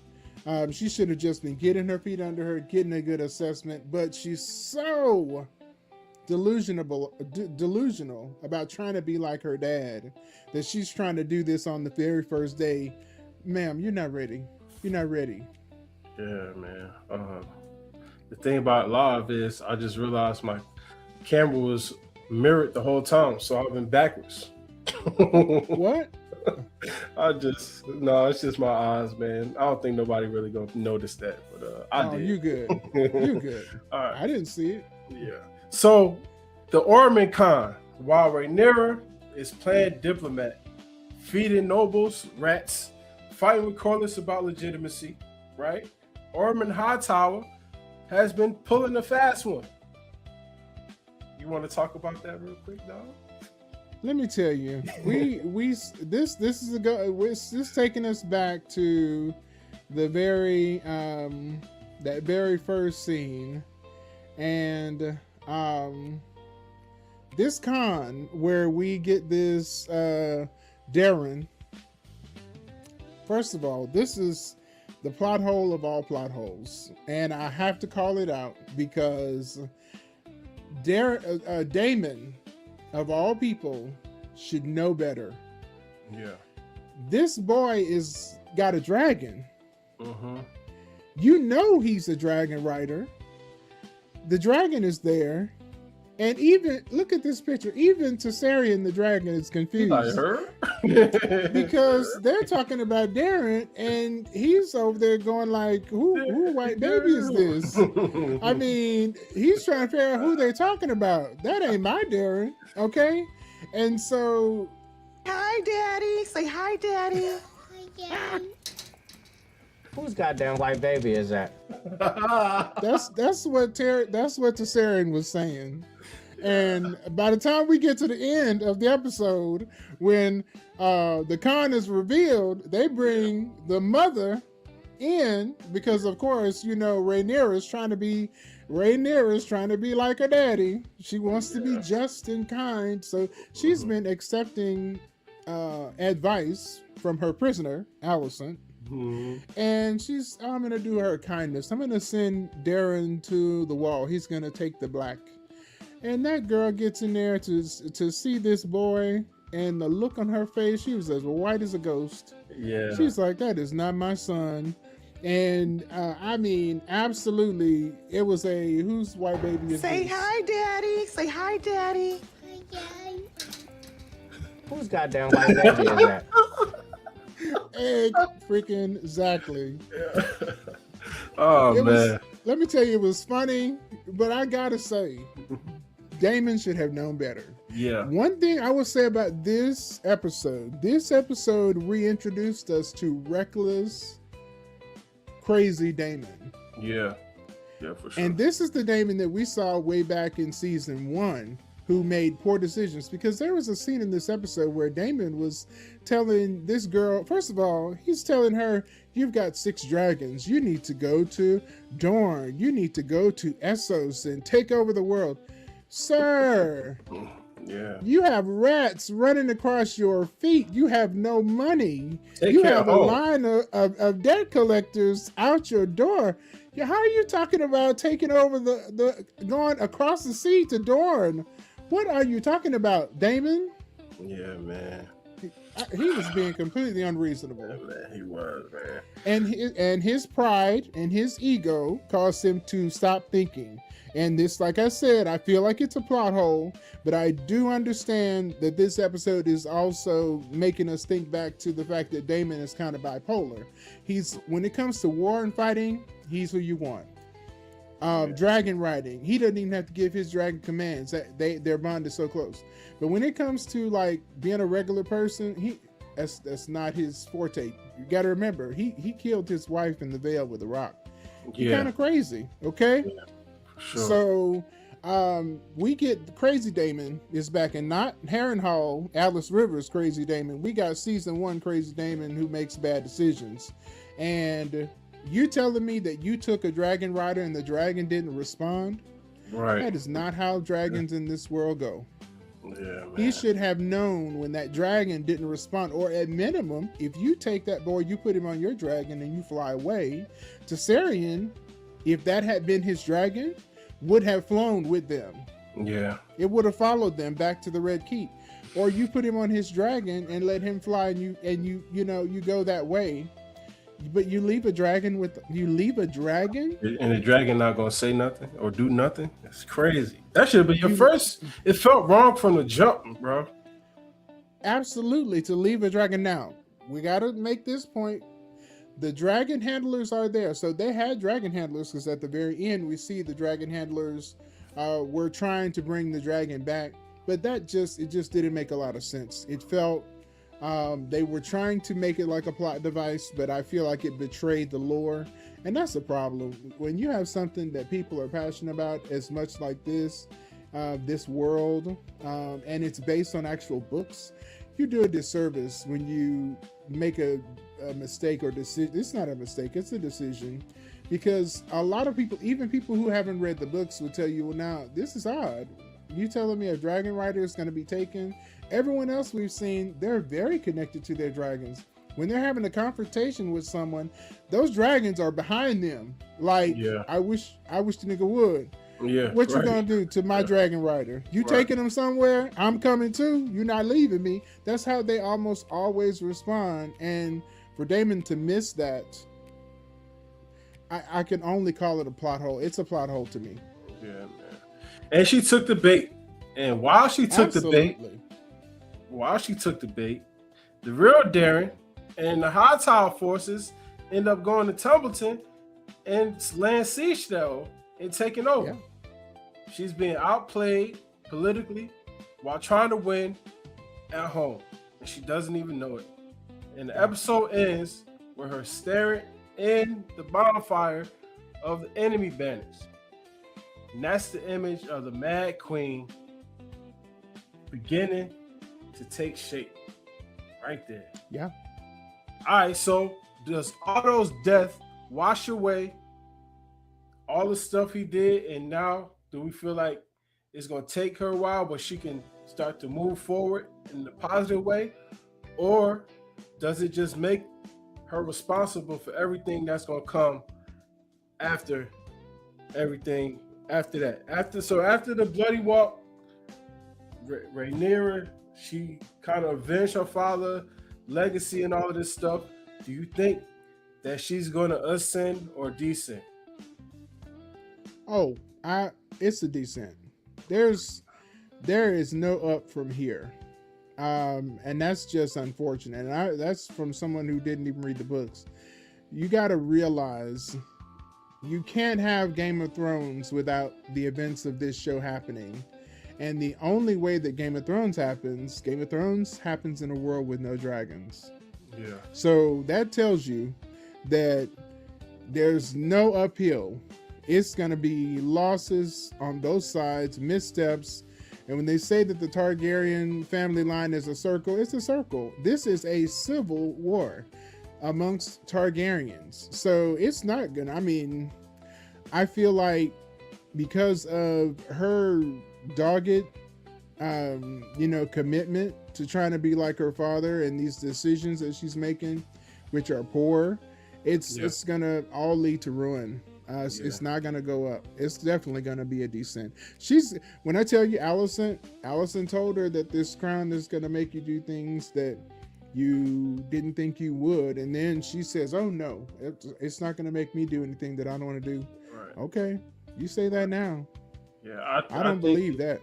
She should have just been getting her feet under her, getting a good assessment. But she's so delusional about trying to be like her dad that she's trying to do this on the very first day. Ma'am, you're not ready. You're not ready. Yeah, man. The thing about live is I just realized my camera was mirrored the whole time, so I've been backwards. What? It's just my eyes, man. I don't think nobody really gonna notice that, but I did. You good. You good. All right. I didn't see it. Yeah. So the Orman Khan, while Rhaenyra is playing diplomat, feeding nobles rats, fighting with Corlys about legitimacy, right? Orman Hightower has been pulling a fast one. You want to talk about that real quick, dog? Let me tell you, this is taking us back to the very that very first scene, and this con where we get this Darren. First of all, this is the plot hole of all plot holes, and I have to call it out because Damon, of all people, should know better. Yeah, this boy is got a dragon. Mm-hmm. You know he's a dragon rider. The dragon is there. And even, look at this picture, even Tessarion the dragon is confused. Like her? Because they're talking about Darren, and he's over there going like, who white baby is this? I mean, he's trying to figure out who they're talking about. That ain't my Darren, okay? And so... Hi, Daddy. Say hi, Daddy. Hi, Daddy. Whose goddamn white baby is that? That's what Tessarion was saying. And by the time we get to the end of the episode, when the con is revealed, they bring the mother in because, of course, you know, Rhaenyra is trying to be like her daddy. She wants to be just and kind, so she's been accepting advice from her prisoner, Alicent. And I'm gonna do her a kindness. I'm gonna send Darren to the wall. He's gonna take the black. And that girl gets in there to see this boy, and the look on her face, she was as white as a ghost. Yeah. She's like, that is not my son. And I mean, absolutely, it was whose white baby is Say this? hi, Daddy. Say hi, Daddy. Hi, Daddy. Whose goddamn white baby is that? Freaking exactly. Oh It was. man. Let me tell you, it was funny, but I gotta say, Damon should have known better. Yeah. One thing I would say about this episode reintroduced us to reckless, crazy Damon. Yeah. Yeah, for sure. And this is the Damon that we saw way back in season 1, who made poor decisions, because there was a scene in this episode where Damon was telling this girl, first of all, he's telling her, you've got 6 dragons. You need to go to Dorne. You need to go to Essos and take over the world. Sir, Yeah. you have rats running across your feet. You have no money. Take You care have of a home. line of debt collectors out your door. Yeah, how are you talking about taking over the going across the sea to Dorne? What are you talking about, Damon? Yeah, man. He was being completely unreasonable. Yeah, man. He was, man. And his pride and his ego caused him to stop thinking. And this, like I said, I feel like it's a plot hole, but I do understand that this episode is also making us think back to the fact that Damon is kind of bipolar. When it comes to war and fighting, he's who you want. Dragon riding, he doesn't even have to give his dragon commands. Their bond is so close. But when it comes to like being a regular person, that's not his forte. You got to remember, he killed his wife in the Vale with a rock. He's kind of crazy, okay? Yeah, sure. So we get Crazy Damon is back, and not Harrenhal, Alice Rivers Crazy Damon. We got season 1 Crazy Damon who makes bad decisions. And you telling me that you took a dragon rider and the dragon didn't respond? Right. That is not how dragons in this world go. Yeah, man. He should have known when that dragon didn't respond, or at minimum, if you take that boy, you put him on your dragon and you fly away, Tessarion, if that had been his dragon, would have flown with them. Yeah. It would have followed them back to the Red Keep. Or you put him on his dragon and let him fly, and you go that way. But you leave a dragon And the dragon not gonna say nothing or do nothing. It's crazy. That should have been your first. It felt wrong from the jump, bro. Absolutely, to leave a dragon. Now, we got to make this point. The dragon handlers are there. So they had dragon handlers, because at the very end, we see the dragon handlers were trying to bring the dragon back. But it just didn't make a lot of sense. It felt they were trying to make it like a plot device, but I feel like it betrayed the lore. And that's a problem. When you have something that people are passionate about as much like this world, and it's based on actual books, you do a disservice when you make a mistake or decision. It's not a mistake, it's a decision. Because a lot of people, even people who haven't read the books, will tell you, well, now, this is odd. You telling me a dragon rider is going to be taken? Everyone else we've seen, they're very connected to their dragons. When they're having a confrontation with someone, those dragons are behind them. Like, Yeah. I wish the nigga would. Yeah. What you right. gonna do to my dragon rider? You Right. taking him somewhere? I'm coming too. You're not leaving me. That's how they almost always respond. And for Damon to miss that, I can only call it a plot hole. It's a plot hole to me. Yeah, man. And she took the bait. And while she took the bait, the real Darren and the High Tower forces end up going to Tumbleton and laying siege there and taking over. Yeah. She's being outplayed politically while trying to win at home, and she doesn't even know it. And the episode ends with her staring in the bonfire of the enemy banners. And that's the image of the Mad Queen beginning to take shape right there. Yeah. All right, so does Otto's death wash away all the stuff he did, and now do we feel like it's going to take her a while, but she can start to move forward in a positive way? Or does it just make her responsible for everything that's going to come after everything after that? After the bloody walk, Rhaenyra, she kind of avenged her father, legacy and all of this stuff. Do you think that she's going to ascend or descend? Oh, it's a descent. There is no up from here. And that's just unfortunate. And, I, that's from someone who didn't even read the books. You got to realize, you can't have Game of Thrones without the events of this show happening. And the only way that Game of Thrones happens in a world with no dragons. Yeah. So that tells you that there's no uphill. It's going to be losses on both sides, missteps. And when they say that the Targaryen family line is a circle, it's a circle. This is a civil war amongst Targaryens. So it's not gonna, I mean, I feel like because of her dogged, commitment to trying to be like her father and these decisions that she's making, which are poor, it's gonna all lead to ruin. It's not gonna go up. It's definitely gonna be a descent. When I tell you, Allison told her that this crown is gonna make you do things that you didn't think you would, and then she says, "Oh no, it's not gonna make me do anything that I don't want to do." Right. Okay, you say that now. Yeah, I don't believe that.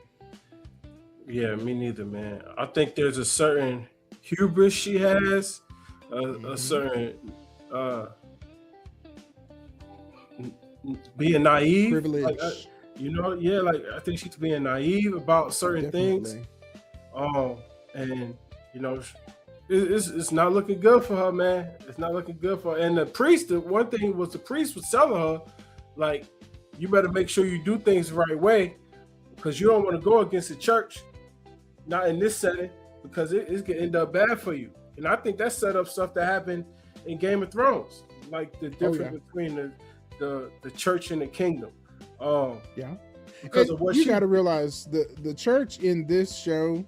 Yeah, me neither, man. I think there's a certain hubris she has, a certain being naive, Privilege. like, I think she's being naive about certain things. And it's not looking good for her, man. It's not looking good for her. And the priest was telling her, like, you better make sure you do things the right way, because you don't want to go against the church, not in this setting, because it's gonna end up bad for you. And I think that set up stuff that happened in Game of Thrones, like the difference between the church and the kingdom. Because of what you got to realize, the church in this show,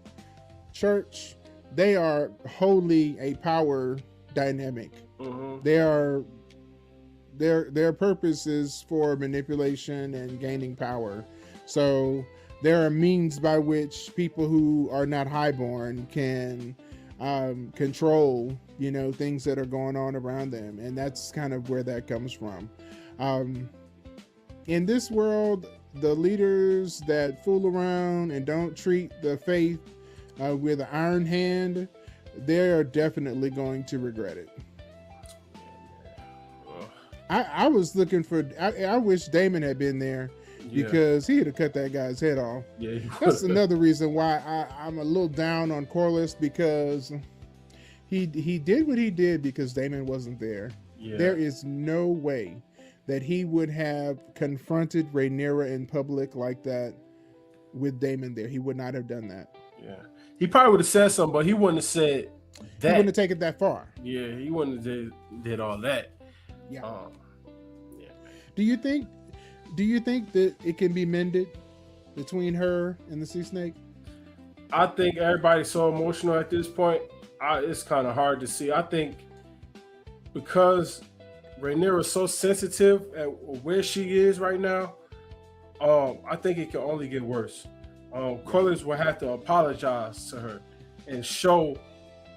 they are wholly a power dynamic. Mm-hmm. They are their purpose is for manipulation and gaining power. So there are means by which people who are not highborn can control, things that are going on around them, and that's kind of where that comes from. In this world, the leaders that fool around and don't treat the faith with an iron hand, they are definitely going to regret it. I was looking for. I wish Damon had been there, because he'd have cut that guy's head off. Yeah, that's another reason why I'm a little down on Corlys, because he did what he did because Damon wasn't there. Yeah. There is no way that he would have confronted Rhaenyra in public like that with Damon there. He would not have done that. Yeah, he probably would have said something, but he wouldn't have said that. He wouldn't have taken it that far. Yeah, he wouldn't have did all that. Yeah. Do you think that it can be mended between her and the Sea Snake? I think everybody's so emotional at this point. It's kind of hard to see. I think because Rhaenyra is so sensitive at where she is right now, I think it can only get worse. Corlys will have to apologize to her and show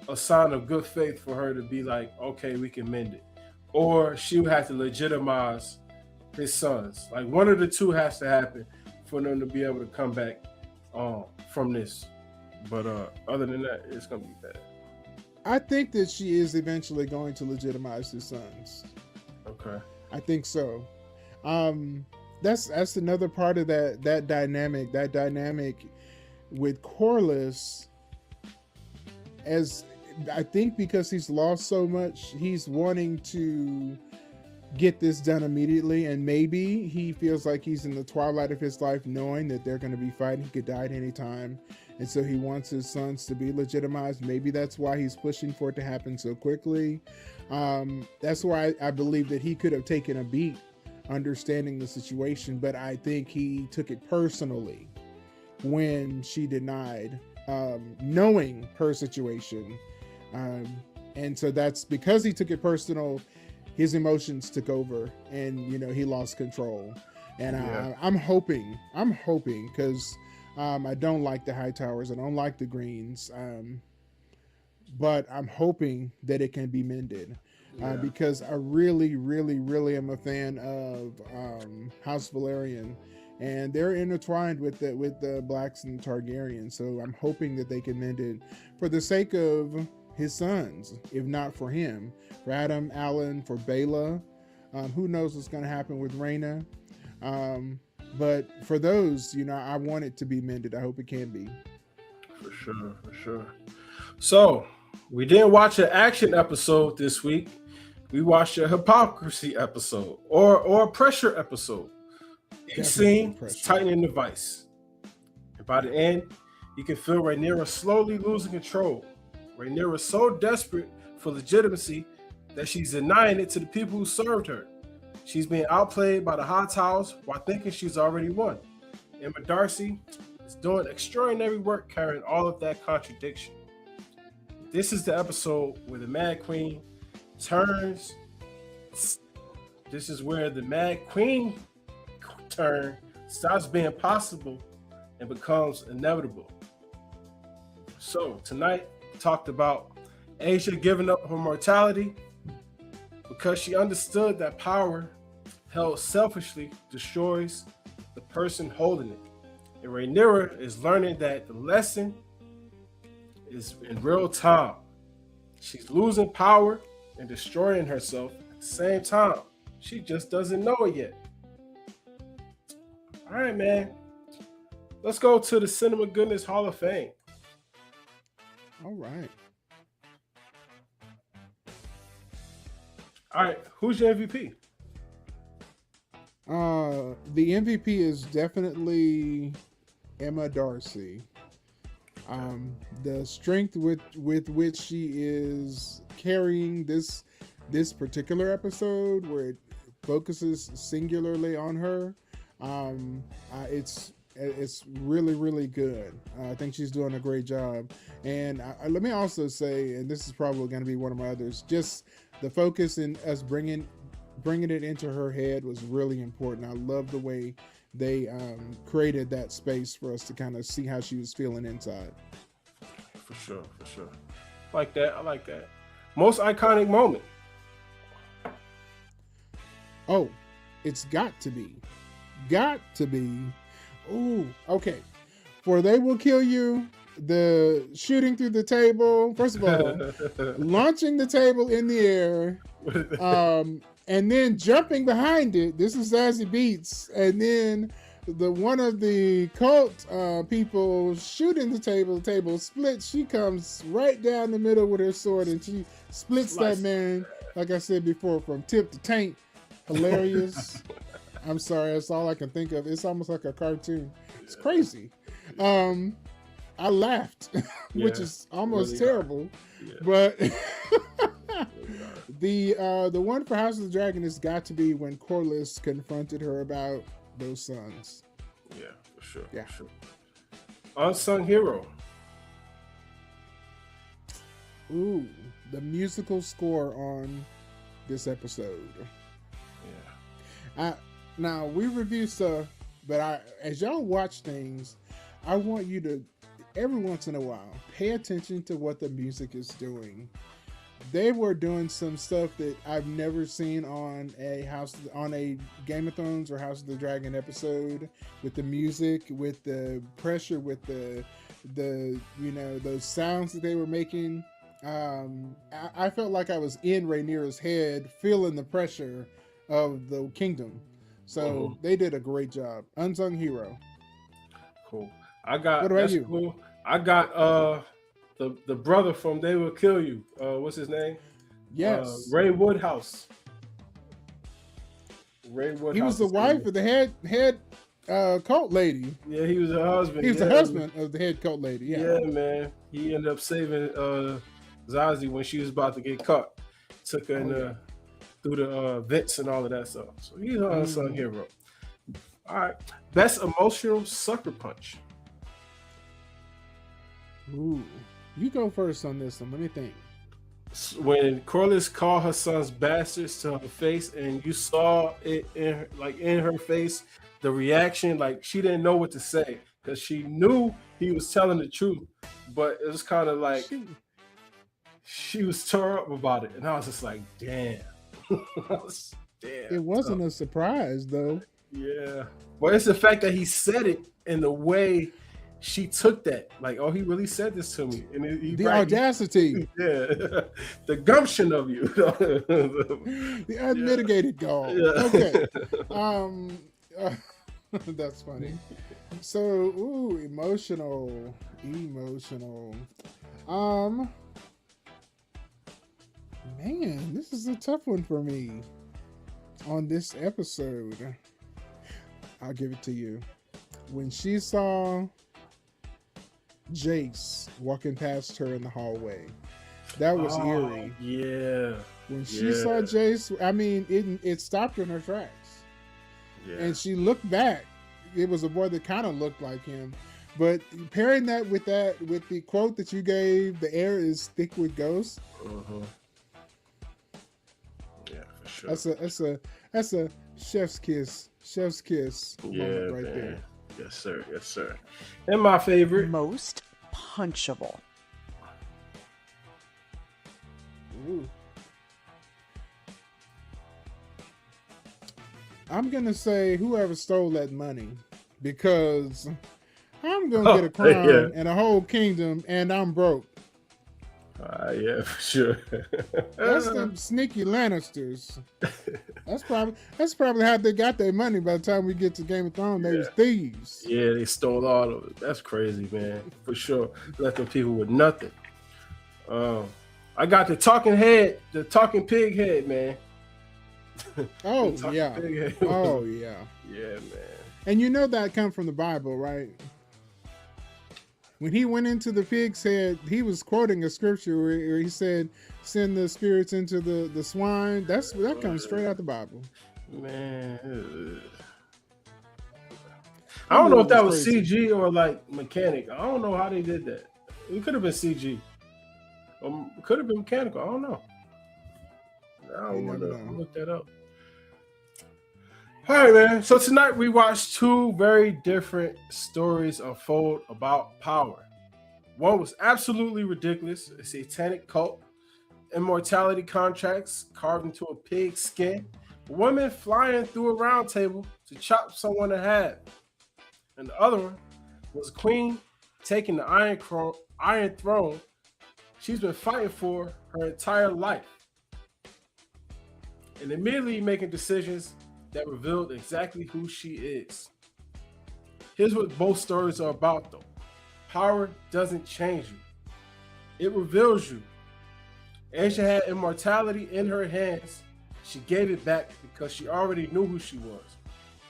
a sign of good faith for her to be like, okay, we can mend it. Or she would have to legitimize his sons. Like, one of the two has to happen for them to be able to come back from this. But other than that, it's going to be bad. I think that she is eventually going to legitimize his sons. Okay. I think so. That's another part of that dynamic. That dynamic with Corlys, as I think because he's lost so much, he's wanting to get this done immediately, and maybe he feels like he's in the twilight of his life, knowing that they're going to be fighting. He could die at any time, and so he wants his sons to be legitimized. Maybe that's why he's pushing for it to happen so quickly. That's why I believe that he could have taken a beat understanding the situation, but I think he took it personally when she denied, knowing her situation. And so that's because he took it personal, his emotions took over, and he lost control. And I'm hoping because I don't like the Hightowers, I don't like the Greens, but I'm hoping that it can be mended. Because I really, really, really am a fan of House Valerian, and they're intertwined with the Blacks and Targaryens. So I'm hoping that they can mend it for the sake of his sons, if not for him, for Adam, Alan, for Baela, Who knows what's going to happen with Rhaenyra? But for those, I want it to be mended. I hope it can be. For sure. So we didn't watch an action episode this week. We watched a hypocrisy episode or a pressure episode. Each scene is tightening the vice. And by the end, you can feel Rhaenyra slowly losing control. Rhaenyra is so desperate for legitimacy that she's denying it to the people who served her. She's being outplayed by the Hightowers while thinking she's already won. Emma Darcy is doing extraordinary work carrying all of that contradiction. This is the episode where the Mad Queen turns. This is where the Mad Queen turn stops being possible and becomes inevitable. So tonight we talked about Asia giving up her mortality because she understood that power held selfishly destroys the person holding it. And Rhaenyra is learning that the lesson is in real time. She's losing power and destroying herself at the same time. She just doesn't know it yet. All right, man. Let's go to the Cinema Goodness Hall of Fame. All right. All right, who's your MVP? The MVP is definitely Emma Darcy. The strength with which she is carrying this particular episode, where it focuses singularly on her, it's really, really good. I think she's doing a great job. And let me also say, and this is probably going to be one of my others, just the focus in us bringing it into her head was really important. I love the way they created that space for us to kind of see how she was feeling inside. For sure. I like that. Most iconic moment. Oh, it's got to be. Ooh, okay. For They Will Kill You, the shooting through the table. First of all, launching the table in the air, and then jumping behind it. This is Zazie Beetz, and then one of the cult people shooting the table splits. She comes right down the middle with her sword, and she splits that man, like I said before, from tip to taint. Hilarious. I'm sorry, that's all I can think of. It's almost like a cartoon. It's crazy. I laughed, which is almost really terrible. Yeah. But the one for House of the Dragon has got to be when Corlys confronted her about those sons. Yeah, for sure. Yeah. For sure. Unsung hero. Ooh, the musical score on this episode. Yeah. Now we review stuff, but as y'all watch things, I want you to every once in a while pay attention to what the music is doing. They were doing some stuff that I've never seen on a Game of Thrones or House of the Dragon episode, with the music, with the pressure, with the those sounds that they were making. I felt like I was in Rhaenyra's head, feeling the pressure of the kingdom. So they did a great job. Unsung hero. Cool. I got. What about you? Cool. I got the brother from They Will Kill You. What's his name? Yes. Ray Woodhouse. He was the wife of the head cult lady. Yeah, he was her husband. He was the husband of the head cult lady. Yeah, man. He ended up saving Zazie when she was about to get caught. Took her through the vents and all of that stuff. So he's an unsung hero. All right. Best emotional sucker punch. Ooh. You go first on this one. Let me think. When Corlys called her sons bastards to her face, and you saw it in her face, the reaction, like she didn't know what to say because she knew he was telling the truth, but it was kind of like she was tore up about it, and I was just like, damn. It wasn't a surprise though. Yeah, well, it's the fact that he said it in the way she took that. Like, oh, he really said this to me. And the audacity. Yeah. The gumption of you. The unmitigated gall. Yeah. Okay. That's funny. So, emotional. Man, this is a tough one for me on this episode. I'll give it to you. When she saw Jace walking past her in the hallway, that was eerie. Yeah. When she saw Jace, I mean, it stopped her in her tracks. Yeah. And she looked back. It was a boy that kind of looked like him. But pairing that with the quote that you gave, the air is thick with ghosts. Yeah, for sure. That's a chef's kiss moment right man. there. Yes, sir. Yes, sir. And my favorite, Most punchable. Ooh. I'm gonna say whoever stole that money, because I'm gonna get a crown and a whole kingdom, and I'm broke. Yeah, for sure. That's them sneaky Lannisters. That's probably how they got their money. By the time we get to Game of Thrones, they was thieves. Yeah, they stole all of it. That's crazy, man. For sure. Left them people with nothing. I got the talking pig head, man. Oh yeah. Oh yeah. Yeah, man. And you know that come from the Bible, right? When he went into the pig's head, he was quoting a scripture where he said, "Send the spirits into the swine." That comes straight out the Bible. Man, I don't know if that was CG or like mechanic. I don't know how they did that. It could have been CG. It could have been mechanical. I don't know. I don't want to look that up. All right, man. So tonight we watched two very different stories unfold about power. One was absolutely ridiculous, a satanic cult, immortality contracts carved into a pig's skin, women flying through a round table to chop someone in half. And the other one was a queen taking the Iron Throne she's been fighting for her entire life, and immediately making decisions that revealed exactly who she is. Here's what both stories are about, though. Power doesn't change you. It reveals you. Asia had immortality in her hands. She gave it back because she already knew who she was.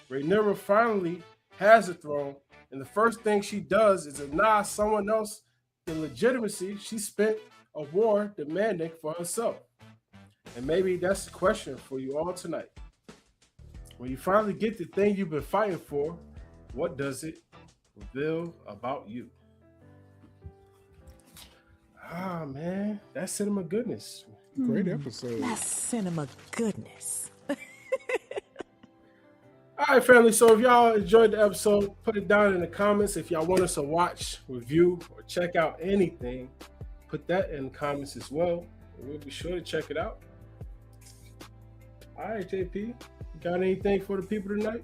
Rhaenyra finally has a throne, and the first thing she does is deny someone else the legitimacy she spent a war demanding for herself. And maybe that's the question for you all tonight. When you finally get the thing you've been fighting for, what does it reveal about you? Ah, man, that's cinema goodness. Great episode. That's cinema goodness. All right, family. So if y'all enjoyed the episode, put it down in the comments. If y'all want us to watch, review, or check out anything, put that in the comments as well. We'll be sure to check it out. All right, JP, you got anything for the people tonight?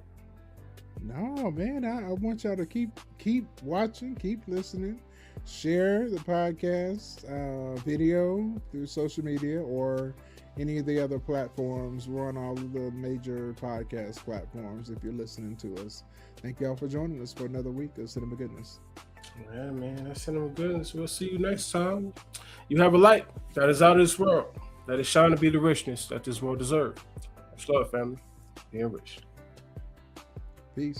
No, man. I want y'all to keep watching, keep listening, share the podcast video through social media or any of the other platforms. We're on all of the major podcast platforms if you're listening to us. Thank y'all for joining us for another week of Cinema Goodness. Yeah, man, that's cinema goodness. We'll see you next time. You have a light that is out of this world, that is shine to be the richness that this world deserves. Much love, family. Be enriched. Peace.